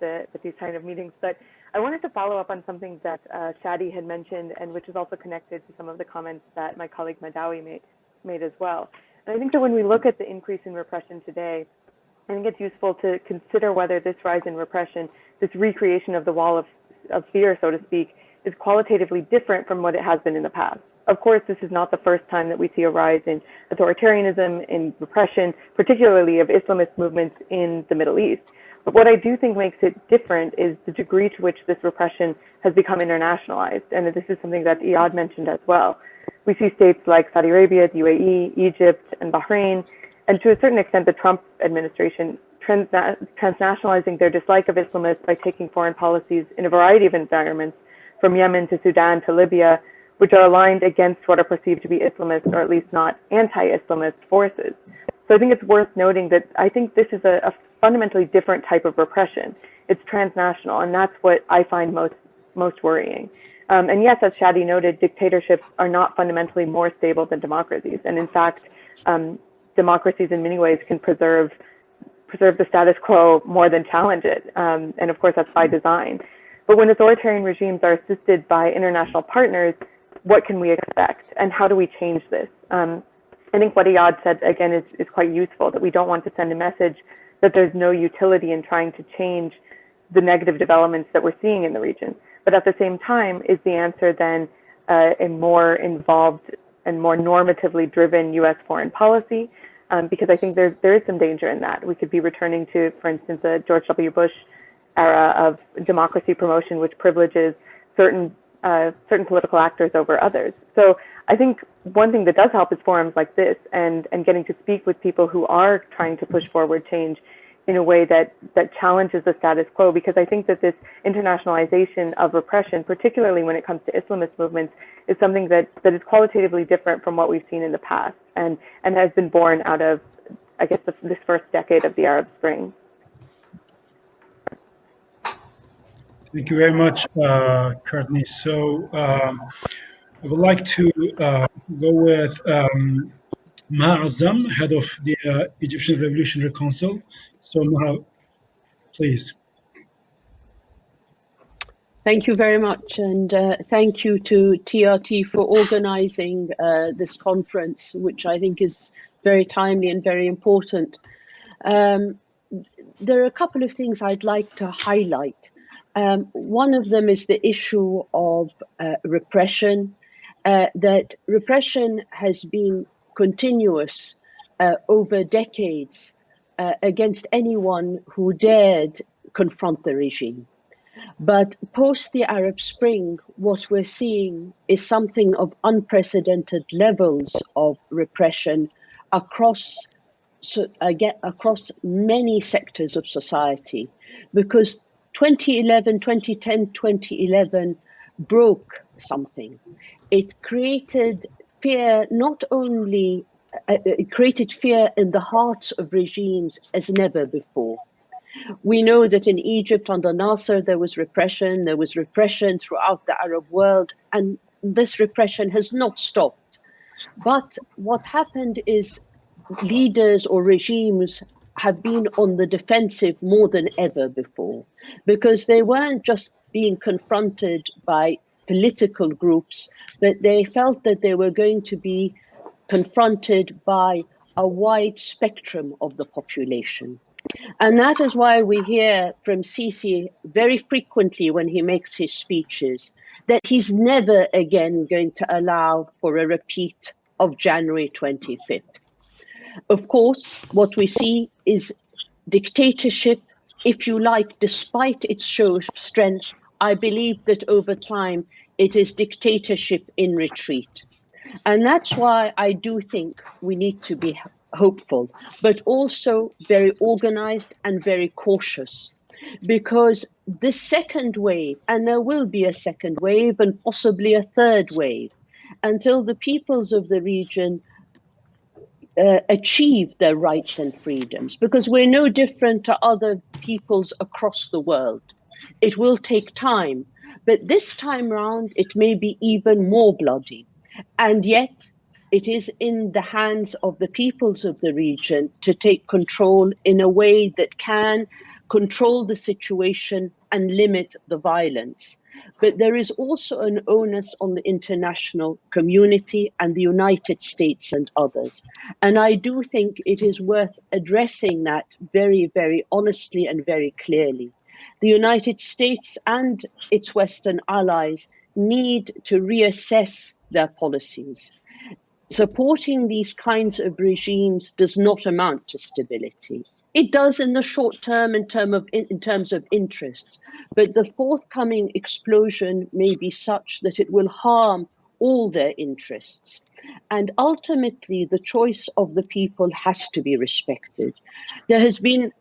Speaker 7: these kind of meetings. But I wanted to follow up on something that Shadi had mentioned, and which is also connected to some of the comments that my colleague Madawi made as well. And I think that when we look at the increase in repression today, I think it's useful to consider whether this rise in repression, this recreation of the wall of fear, so to speak, is qualitatively different from what it has been in the past. Of course, this is not the first time that we see a rise in authoritarianism, in repression, particularly of Islamist movements in the Middle East. But what I do think makes it different is the degree to which this repression has become internationalized. And this is something that Iyad mentioned as well. We see states like Saudi Arabia, the UAE, Egypt, and Bahrain, and to a certain extent, the Trump administration transnationalizing their dislike of Islamists by taking foreign policies in a variety of environments, from Yemen to Sudan to Libya, which are aligned against what are perceived to be Islamist, or at least not anti-Islamist forces. So I think it's worth noting that I think this is a fundamentally different type of repression. It's transnational, and that's what I find most worrying. And yes, as Shadi noted, dictatorships are not fundamentally more stable than democracies. And in fact, democracies in many ways can preserve the status quo more than challenge it. And of course, that's by design. But when authoritarian regimes are assisted by international partners, what can we expect? And how do we change this? I think what Iyad said, again, is quite useful, that we don't want to send a message that there's no utility in trying to change the negative developments that we're seeing in the region. But at the same time, is the answer then a more involved and more normatively driven U.S. foreign policy? Because I think there is some danger in that. We could be returning to, for instance, a George W. Bush era of democracy promotion, which privileges certain political actors over others. So I think one thing that does help is forums like this and getting to speak with people who are trying to push forward change in a way that challenges the status quo, because I think that this internationalization of repression, particularly when it comes to Islamist movements, is something that is qualitatively different from what we've seen in the past and has been born out of, I guess, this first decade of the Arab Spring.
Speaker 1: Thank you very much, Courtney. So I would like to go with Maha Azam, head of the Egyptian Revolutionary Council. So Maha, please.
Speaker 8: Thank you very much, and thank you to TRT for organizing this conference, which I think is very timely and very important. There are a couple of things I'd like to highlight. One of them is the issue of repression, that repression has been continuous over decades against anyone who dared confront the regime. But post the Arab Spring, what we're seeing is something of unprecedented levels of repression across many sectors of society, because 2011, 2010, 2011 broke something. It created fear, not only, it created fear in the hearts of regimes as never before. We know that in Egypt under Nasser, there was repression throughout the Arab world, and this repression has not stopped. But what happened is leaders or regimes have been on the defensive more than ever before, because they weren't just being confronted by political groups, but they felt that they were going to be confronted by a wide spectrum of the population. And that is why we hear from Sisi very frequently when he makes his speeches that he's never again going to allow for a repeat of January 25th. Of course, what we see is dictatorship, if you like, despite its show of strength. I believe that over time, it is dictatorship in retreat. And that's why I do think we need to be hopeful, but also very organized and very cautious, because the second wave, and there will be a second wave and possibly a third wave, until the peoples of the region achieve their rights and freedoms, because we're no different to other peoples across the world. It will take time, but this time round, it may be even more bloody. And yet, it is in the hands of the peoples of the region to take control in a way that can control the situation and limit the violence. But there is also an onus on the international community and the United States and others. And I do think it is worth addressing that very, very honestly and very clearly. The United States and its Western allies need to reassess their policies. Supporting these kinds of regimes does not amount to stability. It does in the short term in terms of interests, but the forthcoming explosion may be such that it will harm all their interests. And ultimately, the choice of the people has to be respected. There has been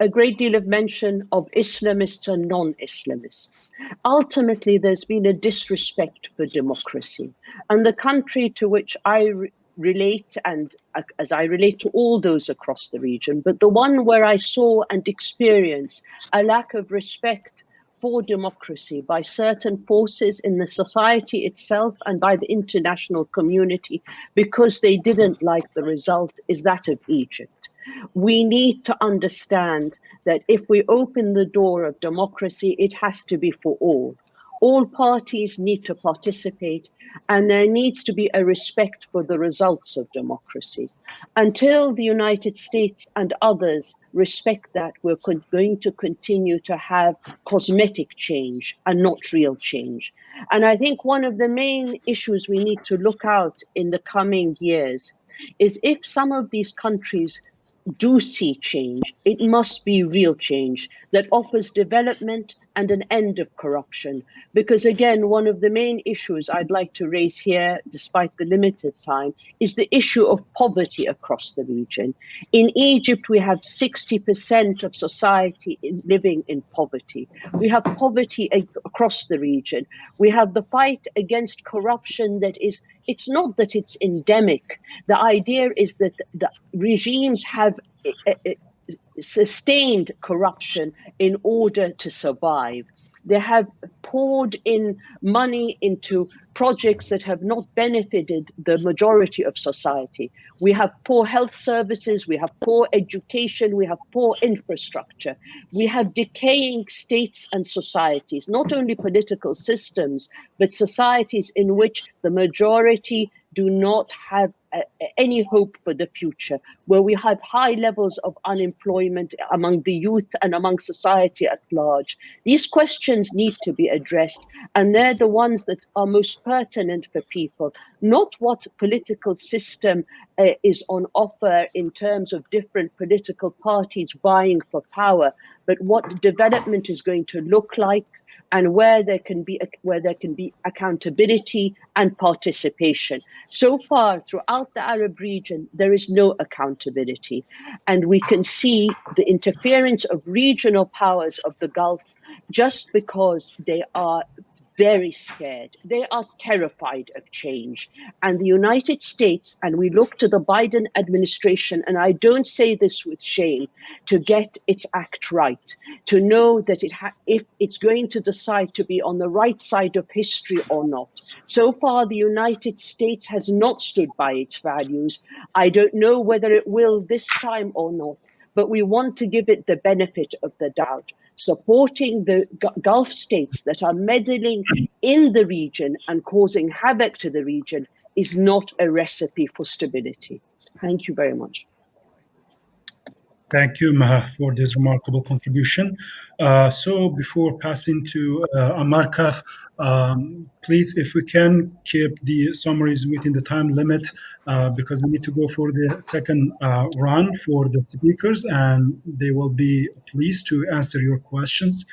Speaker 8: a great deal of mention of Islamists and non-Islamists. Ultimately, there's been a disrespect for democracy. And the country to which I relate, and as I relate to all those across the region, but the one where I saw and experienced a lack of respect for democracy by certain forces in the society itself and by the international community because they didn't like the result, is that of Egypt. We need to understand that if we open the door of democracy, it has to be for all. All parties need to participate, and there needs to be a respect for the results of democracy. Until the United States and others respect that, we're going to continue to have cosmetic change and not real change. And I think one of the main issues we need to look out in the coming years is if some of these countries do see change, it must be real change that offers development and an end of corruption. Because again, one of the main issues I'd like to raise here, despite the limited time, is the issue of poverty across the region. In Egypt, we have 60% of society living in poverty. We have poverty across the region. We have the fight against corruption that is, it's not that it's endemic. The idea is that the regimes have sustained corruption in order to survive. They have poured in money into projects that have not benefited the majority of society. We have poor health services, we have poor education, we have poor infrastructure. We have decaying states and societies, not only political systems, but societies in which the majority do not have any hope for the future, where we have high levels of unemployment among the youth and among society at large. These questions need to be addressed, and they're the ones that are most pertinent for people, not what political system is on offer in terms of different political parties vying for power, but what development is going to look like, and where there can be accountability and participation. So far, throughout the Arab region, there is no accountability, and we can see the interference of regional powers of the Gulf just because they are very scared. They are terrified of change. And the United States, and we look to the Biden administration, and I don't say this with shame, to get its act right, to know that if it's going to decide to be on the right side of history or not. So far, the United States has not stood by its values. I don't know whether it will this time or not, but we want to give it the benefit of the doubt. Supporting the Gulf states that are meddling in the region and causing havoc to the region is not a recipe for stability. Thank you very much.
Speaker 1: Thank you, Maha, for this remarkable contribution. So before passing to Ammar Kaf, please, if we can, keep the summaries within the time limit, because we need to go for the second run for the speakers, and they will be pleased to answer your questions.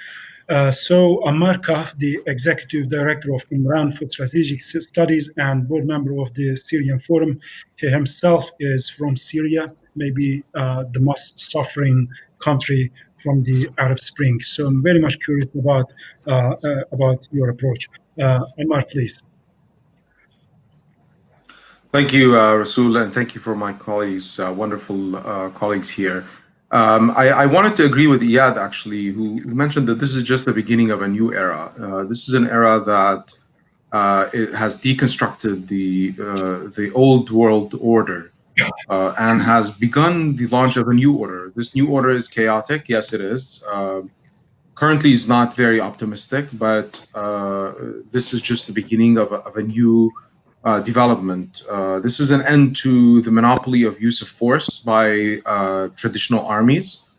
Speaker 1: So Ammar Kaf, the Executive Director of Imran for Strategic Studies and board member of the Syrian Forum, he himself is from Syria, maybe the most suffering country from the Arab Spring. So I'm very much curious about your approach. Ammar, please.
Speaker 9: Thank you, Rasul, and thank you for my colleagues, wonderful colleagues here. I wanted to agree with Iyad, actually, who mentioned that this is just the beginning of a new era. This is an era that it has deconstructed the old world order and has begun the launch of a new order. This new order is chaotic. Yes, it is. Currently, it's not very optimistic, but this is just the beginning of a new development. This is an end to the monopoly of use of force by traditional armies.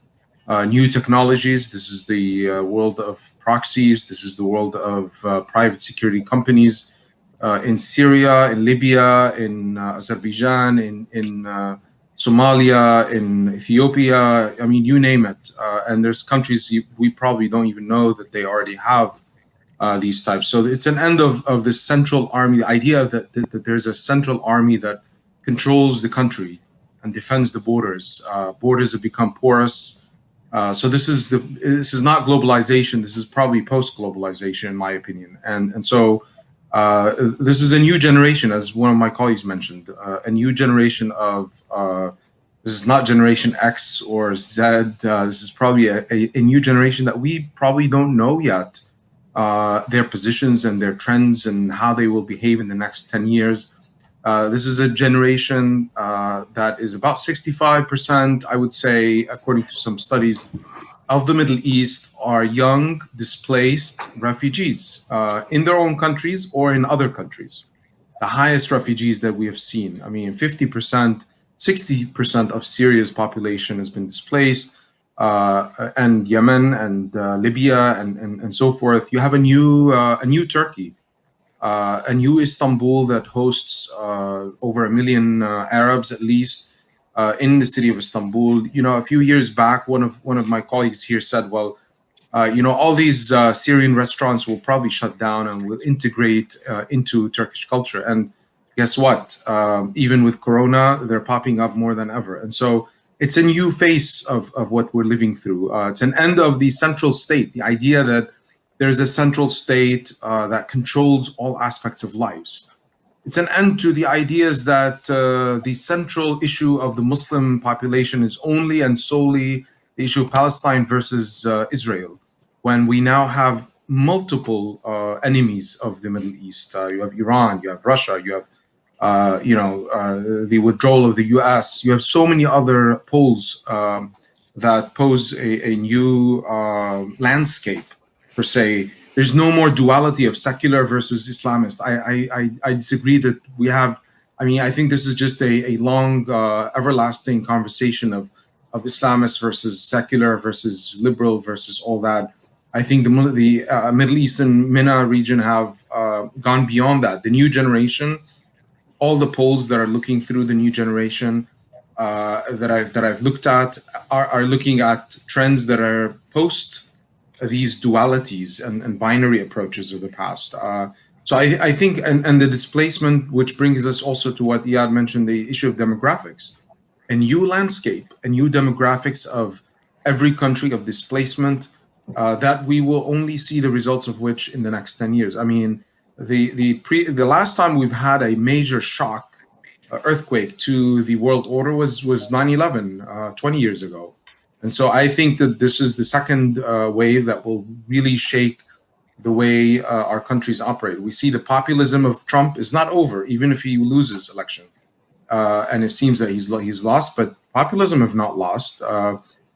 Speaker 9: New technologies. This is the world of proxies. This is the world of private security companies in Syria, in Libya, in Azerbaijan, in Somalia, in Ethiopia. I mean, you name it. And there's countries we probably don't even know that they already have these types. So it's an end of this central army. The idea that there's a central army that controls the country and defends the borders. Borders have become porous. So this is not globalization. This is probably post-globalization, in my opinion. And so this is a new generation, as one of my colleagues mentioned, a new generation of. This is not Generation X or Z. This is probably a new generation that we probably don't know yet. Their positions and their trends and how they will behave in the next 10 years. This is a generation that is about 65%, I would say, according to some studies, of the Middle East are young, displaced refugees in their own countries or in other countries. The highest refugees that we have seen. I mean, 50%, 60% of Syria's population has been displaced. And Yemen and Libya and so forth. You have a new Turkey, a new Istanbul that hosts over 1 million Arabs at least in the city of Istanbul. You know, a few years back, one of my colleagues here said, well, you know, all these Syrian restaurants will probably shut down and will integrate into Turkish culture. And guess what? Even with Corona, they're popping up more than ever. And so it's a new phase of what we're living through. It's an end of the central state, the idea that there's a central state that controls all aspects of lives. It's an end to the ideas that the central issue of the Muslim population is only and solely the issue of Palestine versus Israel, when we now have multiple enemies of the Middle East. You have Iran, you have Russia, you have the withdrawal of the U.S. You have so many other poles that pose a new landscape, per se. There's no more duality of secular versus Islamist. I disagree that we have. I mean, I think this is just a long, everlasting conversation of Islamist versus secular versus liberal versus all that. I think the Middle Eastern MENA region have gone beyond that. The new generation, all the polls that are looking through the new generation that I've looked at are looking at trends that are post these dualities and binary approaches of the past. So I think, and the displacement, which brings us also to what Iyad mentioned, the issue of demographics, a new landscape, a new demographics of every country of displacement that we will only see the results of which in the next 10 years. I mean, the last time we've had a major shock, earthquake to the world order was 9/11, 20 years ago. And so I think that this is the second wave that will really shake the way our countries operate. We see the populism of Trump is not over, even if he loses election. And it seems that he's lost, but populism have not lost.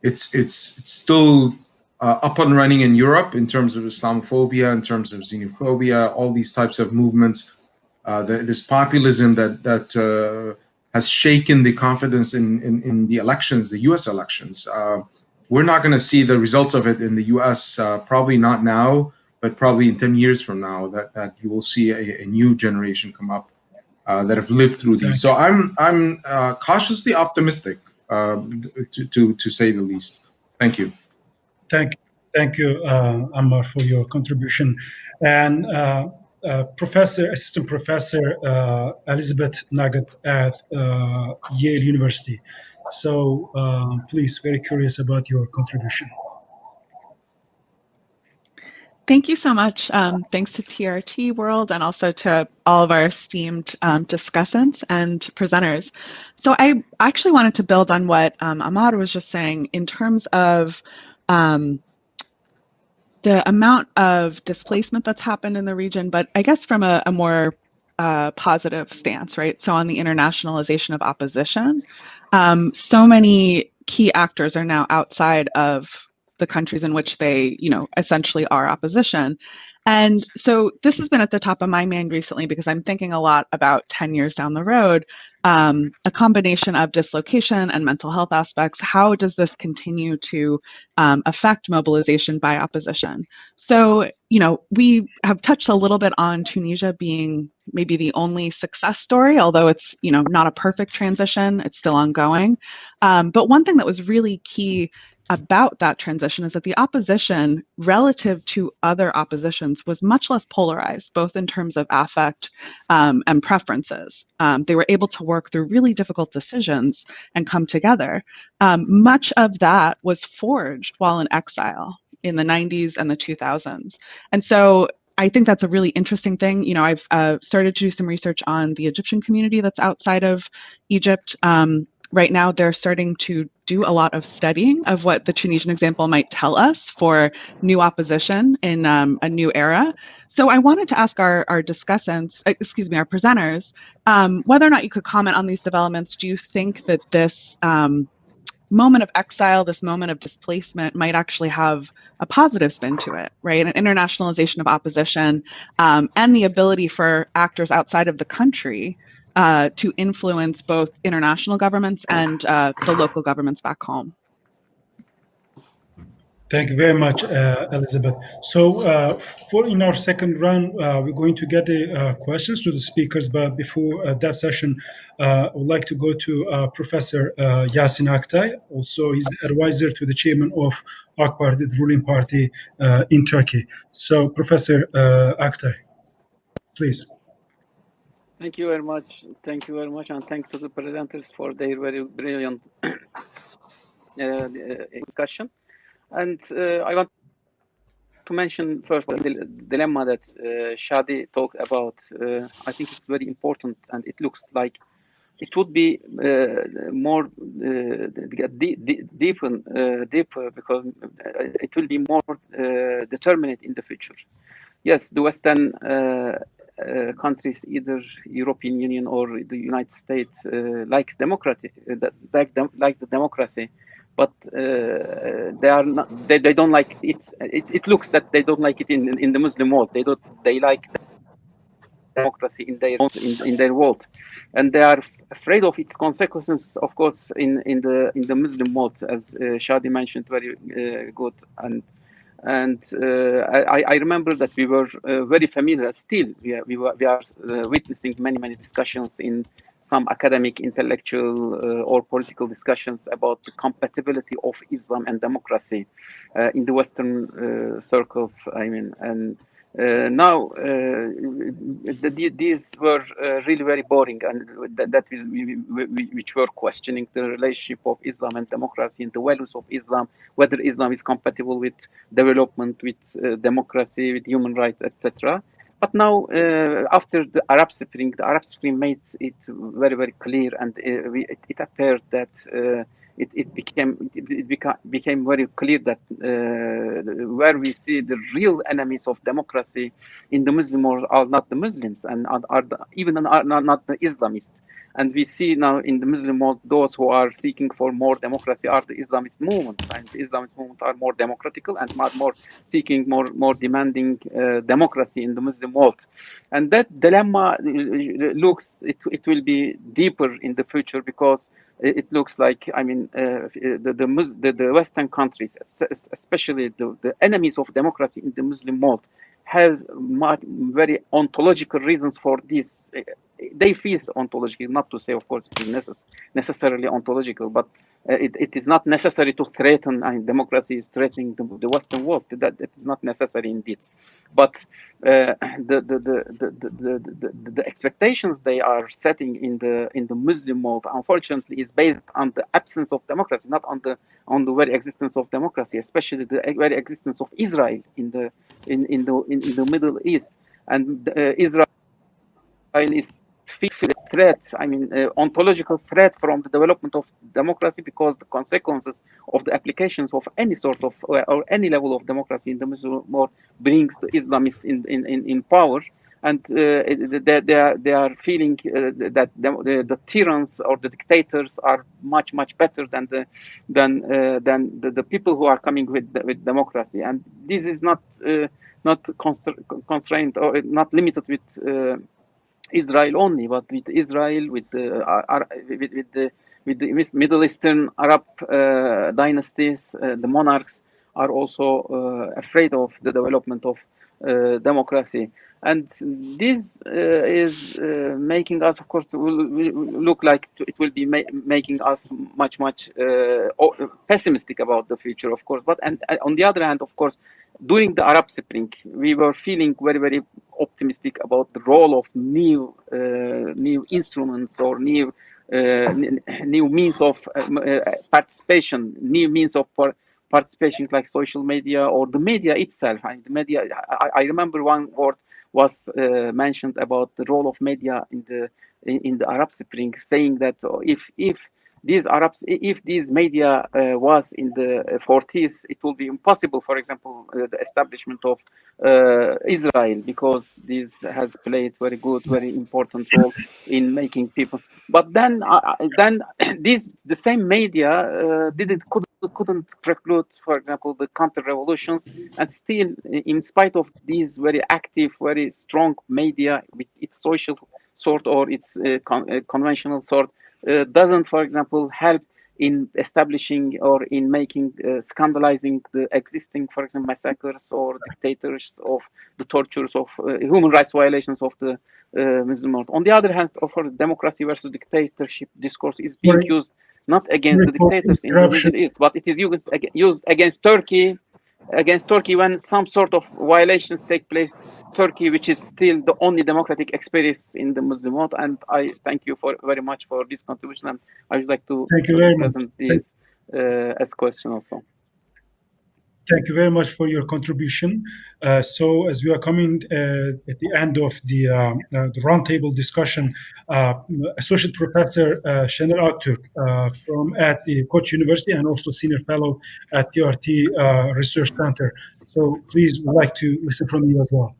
Speaker 9: It's still up and running in Europe in terms of Islamophobia, in terms of xenophobia, all these types of movements. This populism that has shaken the confidence in the elections, the U.S. elections. We're not going to see the results of it in the U.S. Probably not now, but probably in 10 years from now, that you will see a new generation come up that have lived through these. So I'm cautiously optimistic, to say the least. Thank you.
Speaker 1: Thank you, Ammar, for your contribution. And Assistant Professor Elizabeth Nugget at Yale University. So please, very curious about your contribution.
Speaker 10: Thank you so much. Thanks to TRT World and also to all of our esteemed discussants and presenters. So I actually wanted to build on what Ahmad was just saying in terms of the amount of displacement that's happened in the region, but I guess from a more positive stance, right? So on the internationalization of opposition, so many key actors are now outside of the countries in which they, essentially are opposition. And so this has been at the top of my mind recently because I'm thinking a lot about 10 years down the road, a combination of dislocation and mental health aspects. How does this continue to affect mobilization by opposition? So, we have touched a little bit on Tunisia being maybe the only success story, although it's, not a perfect transition, it's still ongoing. But one thing that was really key about that transition is that the opposition relative to other oppositions was much less polarized, both in terms of affect and preferences. They were able to work through really difficult decisions and come together. Much of that was forged while in exile in the 90s and the 2000s. And so I think that's a really interesting thing. I've started to do some research on the Egyptian community that's outside of Egypt. Right now, they're starting to do a lot of studying of what the Tunisian example might tell us for new opposition in a new era. So I wanted to ask our discussants, our presenters, whether or not you could comment on these developments. Do you think that this moment of exile, this moment of displacement might actually have a positive spin to it, right? An internationalization of opposition and the ability for actors outside of the country to influence both international governments and the local governments back home.
Speaker 1: Thank you very much, Elizabeth. So in our second round, we're going to get the questions to the speakers. But before that session, I would like to go to Professor Yasin Aktay. Also, he's advisor to the chairman of AK Party, the ruling party in Turkey. So, Professor Aktay, please.
Speaker 11: Thank you very much. Thank you very much. And thanks to the presenters for their very brilliant discussion. And I want to mention first the dilemma that Shadi talked about. I think it's very important, and it looks like it would be more deeper because it will be more determinate in the future. Yes, the Western countries, either European Union or the United States, likes democracy, like the democracy, but they are not. They don't like it. It looks that they don't like it in the Muslim world. They like democracy in their world, and they are afraid of its consequences. Of course, in the Muslim world, as Shadi mentioned, very good. And I remember that we were very familiar. Still, we are witnessing many discussions in some academic, intellectual, or political discussions about the compatibility of Islam and democracy in the Western circles. I mean, and now these were really very boring, and which were questioning the relationship of Islam and democracy and the values of Islam, whether Islam is compatible with development, with democracy, with human rights, etc. But now, after the Arab Spring made it very clear, and it appeared that it became very clear that where we see the real enemies of democracy in the Muslim world are not the Muslims, and even not the Islamists. And we see now in the Muslim world, those who are seeking for more democracy are the Islamist movements, and the Islamist movements are more democratical and more seeking more demanding democracy in the Muslim world. And that dilemma looks it will be deeper in the future, because it looks like, I mean, the Western countries, especially the enemies of democracy in the Muslim world, have very ontological reasons for this. They feel ontological, not to say, of course, it is necessarily ontological, but it is not necessary to threaten. I mean, democracy is threatening the Western world. That it is not necessary indeed. But the expectations they are setting in the Muslim world, unfortunately, is based on the absence of democracy, not on the very existence of democracy, especially the very existence of Israel in the Middle East. And Israel is a threat, I mean, ontological threat from the development of democracy, because the consequences of the applications of any sort of or any level of democracy in the Muslim world brings the Islamists in power. And they are feeling that the tyrants or the dictators are much better than the people who are coming with democracy. And this is not constrained or not limited with Israel only, but with Israel, with the Middle Eastern Arab dynasties. The monarchs are also afraid of the development of democracy, and this is making us, of course, look like it will be making us much pessimistic about the future, of course. But on the other hand, of course, during the Arab Spring, we were feeling very optimistic about the role of new instruments or new means of participation, new means of participation, like social media or the media itself. The media. I remember one word was mentioned about the role of media in the Arab Spring, saying that if these media was in the 40s, it will be impossible, for example, the establishment of Israel, because this has played very important role in making people. But then the same media couldn't preclude, for example, the counter-revolutions, and still, in spite of these very active, very strong media with its social sort or its conventional sort, doesn't, for example, help in establishing or in making scandalizing the existing, for example, massacres or dictators of the tortures of human rights violations of the Muslim world. On the other hand, of course, democracy versus dictatorship discourse is being used not against the dictators in the Middle East, but it is used against Turkey. Against Turkey, when some sort of violations take place, Turkey, which is still the only democratic experience in the Muslim world. And I thank you very much for this contribution, and I would like to present this as question also.
Speaker 1: Thank you very much for your contribution. So as we are coming at the end of the roundtable discussion, Associate Professor Şener Aktürk from at the Koç University and also Senior Fellow at TRT Research Center. So please, we'd like to listen from you as well.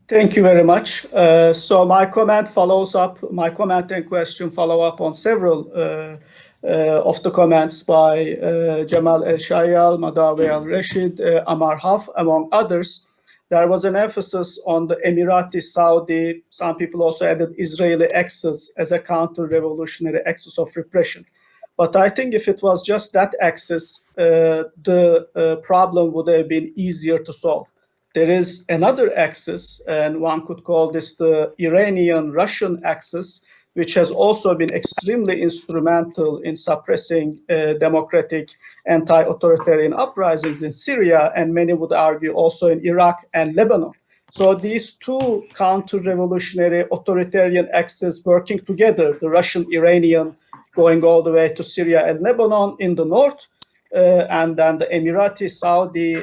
Speaker 12: Thank you very much. So my comment and question follow up on several of the comments by Jamal Al-Shayel, Madawi Al-Rashid, Amar Haf, among others. There was an emphasis on the Emirati, Saudi, some people also added Israeli axis as a counter-revolutionary axis of repression. But I think if it was just that axis, the problem would have been easier to solve. There is another axis, and one could call this the Iranian-Russian axis, which has also been extremely instrumental in suppressing democratic anti-authoritarian uprisings in Syria, and many would argue also in Iraq and Lebanon. So these two counter-revolutionary authoritarian axes working together, the Russian-Iranian going all the way to Syria and Lebanon in the north, and then the Emirati, Saudi,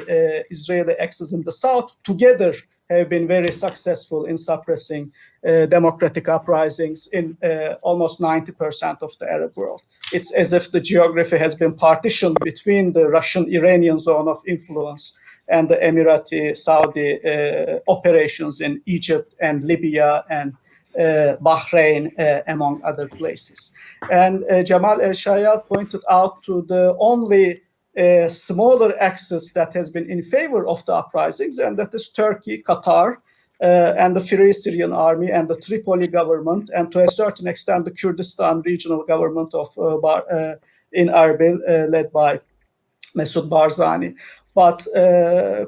Speaker 12: Israeli axis in the south, together have been very successful in suppressing democratic uprisings in almost 90% of the Arab world. It's as if the geography has been partitioned between the Russian-Iranian zone of influence and the Emirati, Saudi operations in Egypt and Libya and Bahrain, among other places. And Jamal El-Shayal pointed out to the only smaller axis that has been in favor of the uprisings, and that is Turkey, Qatar, and the Free Syrian Army and the Tripoli government, and to a certain extent the Kurdistan regional government of in Erbil, led by Masoud Barzani. But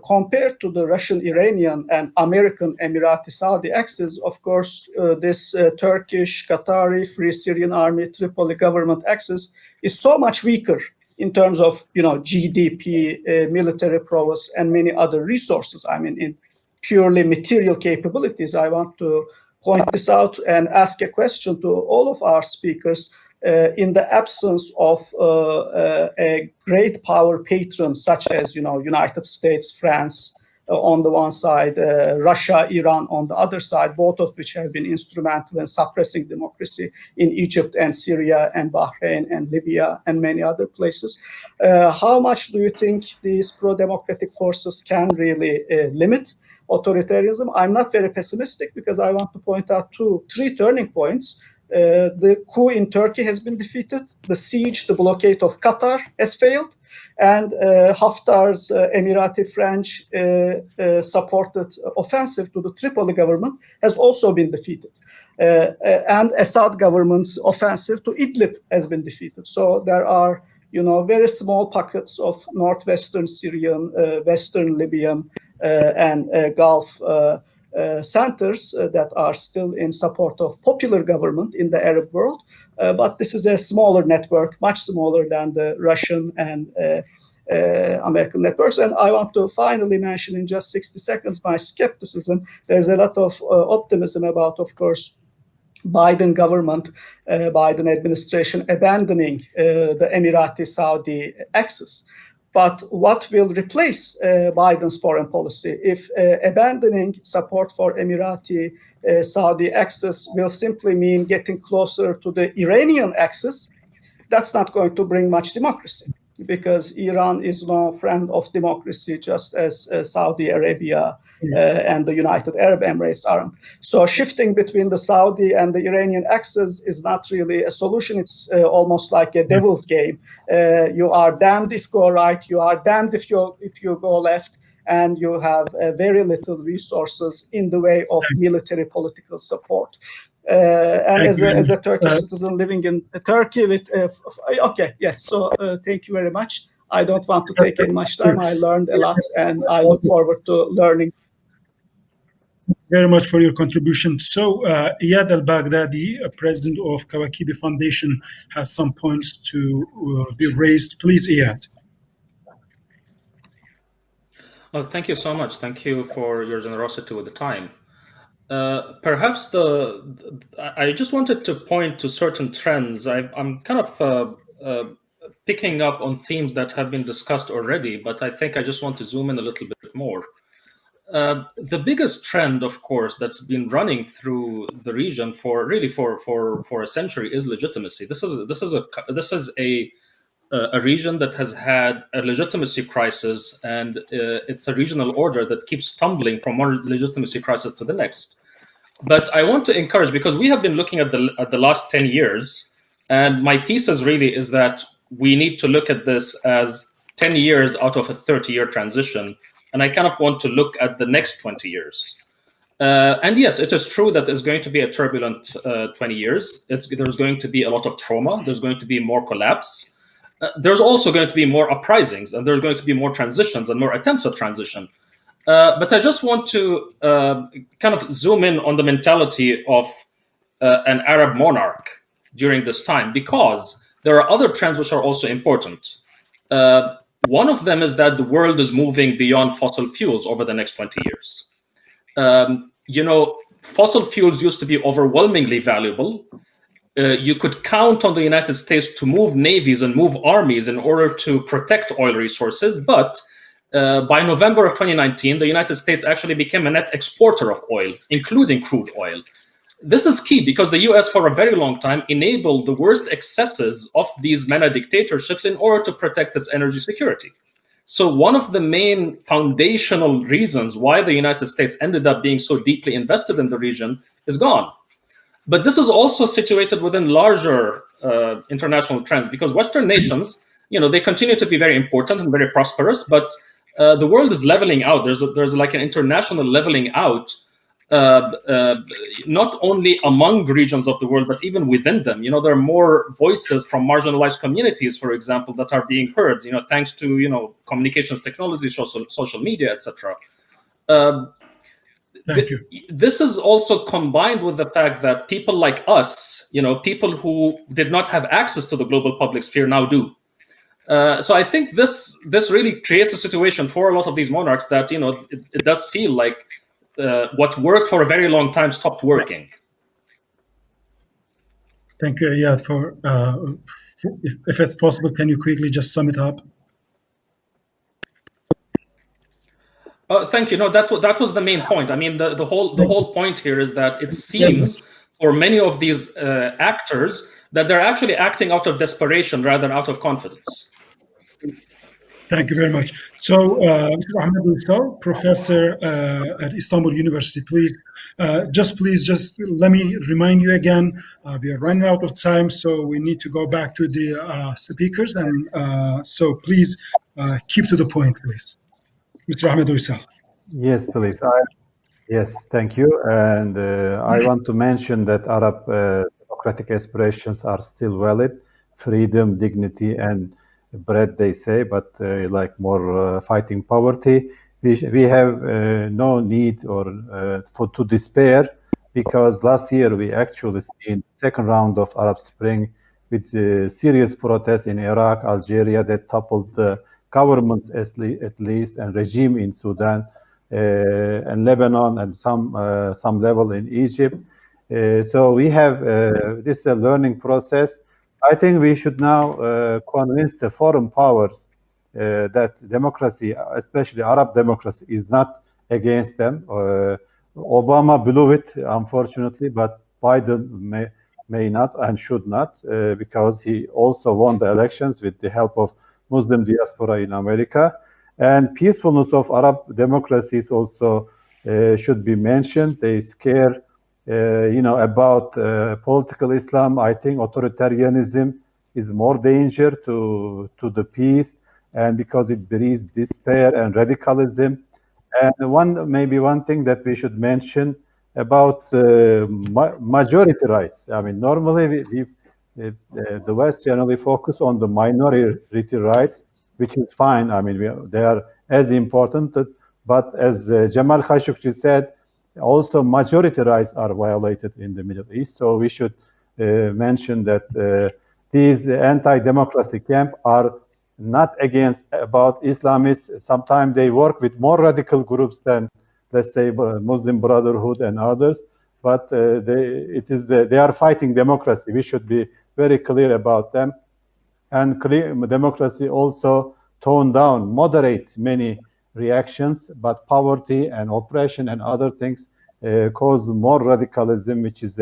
Speaker 12: compared to the Russian-Iranian and American Emirati-Saudi axis, of course, this Turkish, Qatari, Free Syrian Army, Tripoli government axis is so much weaker in terms of, GDP, military prowess, and many other resources. I mean, in purely material capabilities, I want to point this out and ask a question to all of our speakers. In the absence of a great power patron such as United States, France on the one side, Russia, Iran on the other side, both of which have been instrumental in suppressing democracy in Egypt and Syria and Bahrain and Libya and many other places. How much do you think these pro-democratic forces can really limit authoritarianism? I'm not very pessimistic because I want to point out three turning points. The coup in Turkey has been defeated. The siege, the blockade of Qatar has failed. And Haftar's Emirati French supported offensive to the Tripoli government has also been defeated. And Assad government's offensive to Idlib has been defeated. So there are, very small pockets of northwestern Syrian, western Libyan, and Gulf centers that are still in support of popular government in the Arab world. But this is a smaller network, much smaller than the Russian and American networks. And I want to finally mention in just 60 seconds my skepticism. There's a lot of optimism about, of course, Biden government, Biden administration abandoning the Emirati-Saudi axis. But what will replace Biden's foreign policy? If abandoning support for Emirati-Saudi axis will simply mean getting closer to the Iranian axis, that's not going to bring much democracy, because Iran is no friend of democracy, just as Saudi Arabia and the United Arab Emirates aren't. So shifting between the Saudi and the Iranian axis is not really a solution. It's almost like a devil's game. You are damned if you go right, you are damned if you go left, and you have very little resources in the way of military political support. And as a Turkish citizen living in Turkey with okay, yes, so thank you very much. I don't want to take any much time. I learned a lot and I look forward to learning.
Speaker 1: Very much for your contribution. So Iyad al-Baghdadi, president of Kawakibi Foundation, has some points to be raised. Please, Iyad.
Speaker 6: Oh, thank you so much. Thank you for your generosity with the time. Perhaps I just wanted to point to certain trends. I'm kind of picking up on themes that have been discussed already, but I think I just want to zoom in a little bit more. The biggest trend, of course, that's been running through the region for a century is legitimacy. This is a region that has had a legitimacy crisis, and it's a regional order that keeps stumbling from one legitimacy crisis to the next. But I want to encourage, because we have been looking at the last 10 years, and my thesis really is that we need to look at this as 10 years out of a 30-year transition. And I kind of want to look at the next 20 years. And yes, it is true that it's going to be a turbulent 20 years. There's going to be a lot of trauma. There's going to be more collapse. There's also going to be more uprisings, and there's going to be more transitions and more attempts at transition. But I just want to kind of zoom in on the mentality of an Arab monarch during this time, because there are other trends which are also important. One of them is that the world is moving beyond fossil fuels over the next 20 years. Fossil fuels used to be overwhelmingly valuable. You could count on the United States to move navies and move armies in order to protect oil resources. But by November of 2019, the United States actually became a net exporter of oil, including crude oil. This is key because the US for a very long time enabled the worst excesses of these MENA dictatorships in order to protect its energy security. So one of the main foundational reasons why the United States ended up being so deeply invested in the region is gone. But this is also situated within larger international trends, because Western nations, they continue to be very important and very prosperous, but the world is leveling out. There's like an international leveling out, not only among regions of the world, but even within them. There are more voices from marginalized communities, for example, that are being heard, thanks to, communications technology, social media, etc.
Speaker 1: Thank you.
Speaker 6: This is also combined with the fact that people like us, people who did not have access to the global public sphere now do. So I think this really creates a situation for a lot of these monarchs that, it does feel like what worked for a very long time stopped working.
Speaker 1: Thank you, Iyad. If it's possible, can you quickly just sum it up?
Speaker 6: Thank you. No, that was the main point. I mean, the whole point here is that it seems for many of these actors that they're actually acting out of desperation rather than out of confidence.
Speaker 1: Thank you very much. So, Mr. Ahmed Uysal, professor at Istanbul University, please let me remind you again, we are running out of time, so we need to go back to the speakers, and so please keep to the point, please. Mr. Ahmed Uysal.
Speaker 13: Yes, please. Yes, thank you. And I want to mention that Arab democratic aspirations are still valid. Freedom, dignity, and bread, they say, but like more fighting poverty. We have no need to despair, because last year we actually seen second round of Arab Spring with serious protests in Iraq, Algeria that toppled the governments at least, and regime in Sudan and Lebanon, and some level in Egypt. So we have this is a learning process. I think we should now convince the foreign powers that democracy, especially Arab democracy, is not against them. Obama blew it, unfortunately, but Biden may not and should not, because he also won the elections with the help of Muslim diaspora in America. And peacefulness of Arab democracies also should be mentioned. They scare about political Islam. I think authoritarianism is more danger to the peace, and because it breeds despair and radicalism. And one thing that we should mention about majority rights. I mean, normally the West generally focus on the minority rights, which is fine. I mean, they are as important, but as Jamal Khashoggi said, also majority rights are violated in the Middle East. So we should mention that these anti-democracy camp are not against about Islamists. Sometimes they work with more radical groups than, let's say, Muslim Brotherhood and others, but they are fighting democracy. We should be very clear about them. And democracy also tone down, moderate many reactions, but poverty and oppression and other things cause more radicalism, which is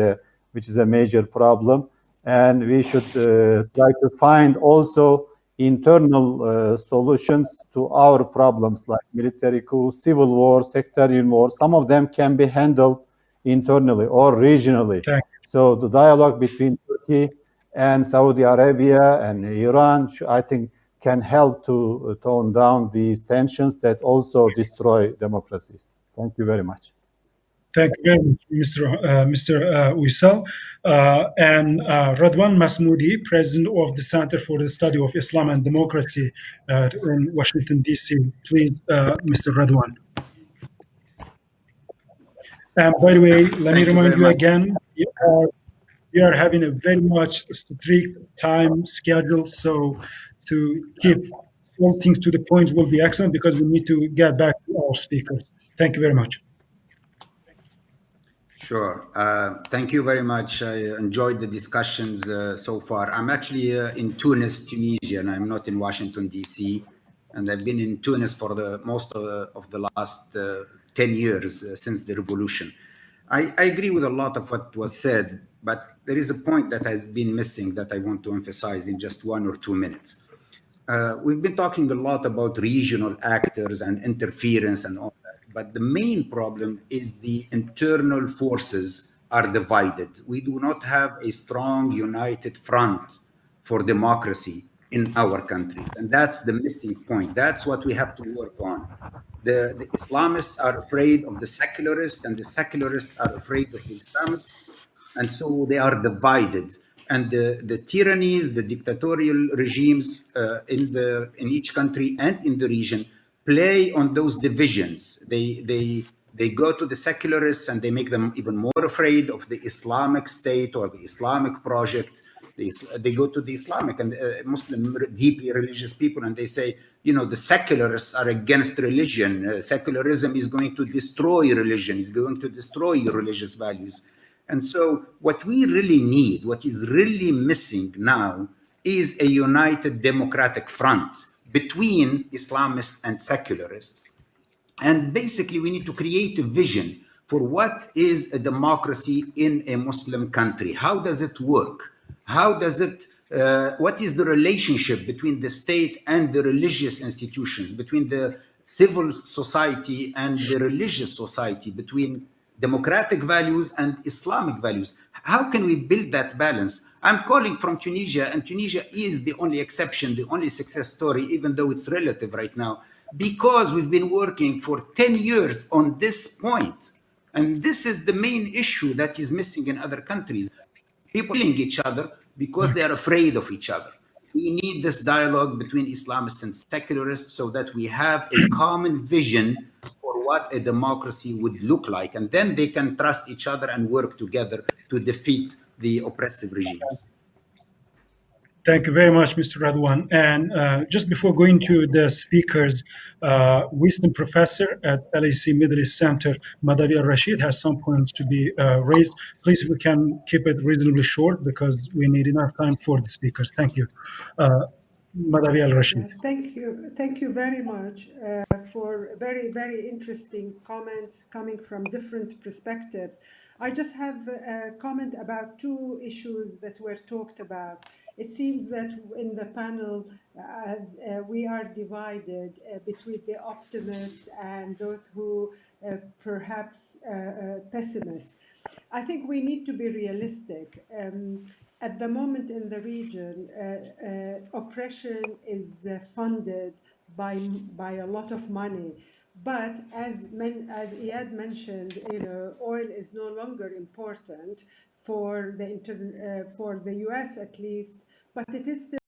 Speaker 13: a major problem. And we should try to find also internal solutions to our problems like military coup, civil war, sectarian war. Some of them can be handled internally or regionally. So the dialogue between Turkey and Saudi Arabia and Iran, I think, can help to tone down these tensions that also destroy democracies. Thank you very much.
Speaker 1: Thank you very much, Mr. Uysal. And Radwan Masmoudi, President of the Center for the Study of Islam and Democracy in Washington, D.C. Please, Mr. Radwan. And by the way, let me remind you again, we are having a very much strict time schedule, so to keep all things to the point will be excellent because we need to get back to our speakers. Thank you very much.
Speaker 14: Sure. Thank you very much. I enjoyed the discussions so far. I'm actually in Tunis, Tunisia, and I'm not in Washington, D.C. And I've been in Tunis for the most of the last 10 years since the revolution. I agree with a lot of what was said, but there is a point that has been missing that I want to emphasize in just 1 or 2 minutes. We've been talking a lot about regional actors and interference and all that, but the main problem is the internal forces are divided. We do not have a strong united front for democracy in our country, and that's the missing point. That's what we have to work on. The Islamists are afraid of the secularists, and the secularists are afraid of the Islamists, and so they are divided. And the tyrannies, the dictatorial regimes in each country and in the region play on those divisions. They go to the secularists and they make them even more afraid of the Islamic State or the Islamic project. They go to the Islamic and Muslim, deeply religious people, and they say, you know, the secularists are against religion. Secularism is going to destroy religion. It's going to destroy your religious values. And so what we really need, what is really missing now, is a united democratic front between Islamists and secularists. And basically, we need to create a vision for what is a democracy in a Muslim country. How does it work? How does it, what is the relationship between the state and the religious institutions, between the civil society and the religious society, between democratic values and Islamic values? How can we build that balance? I'm calling from Tunisia, and Tunisia is the only exception, the only success story, even though it's relative right now, because we've been working for 10 years on this point. And this is the main issue that is missing in other countries. People killing each other because they are afraid of each other. We need this dialogue between Islamists and secularists so that we have a common vision for what a democracy would look like. And then they can trust each other and work together to defeat the oppressive regimes.
Speaker 1: Thank you very much, Mr. Radwan. And just before going to the speakers, wisdom professor at LAC Middle East Center, Madawi Al-Rashid, has some points to be raised. Please, if we can keep it reasonably short because we need enough time for the speakers. Thank you. Madawi Al-Rashid.
Speaker 5: Thank you very much for very, very interesting comments coming from different perspectives. I just have a comment about two issues that were talked about. It seems that in the panel we are divided between the optimists and those who perhaps pessimist. I think we need to be realistic. At the moment in the region, oppression is funded by a lot of money. But as Iyad mentioned, you know, oil is no longer important for the U.S. at least, but it is still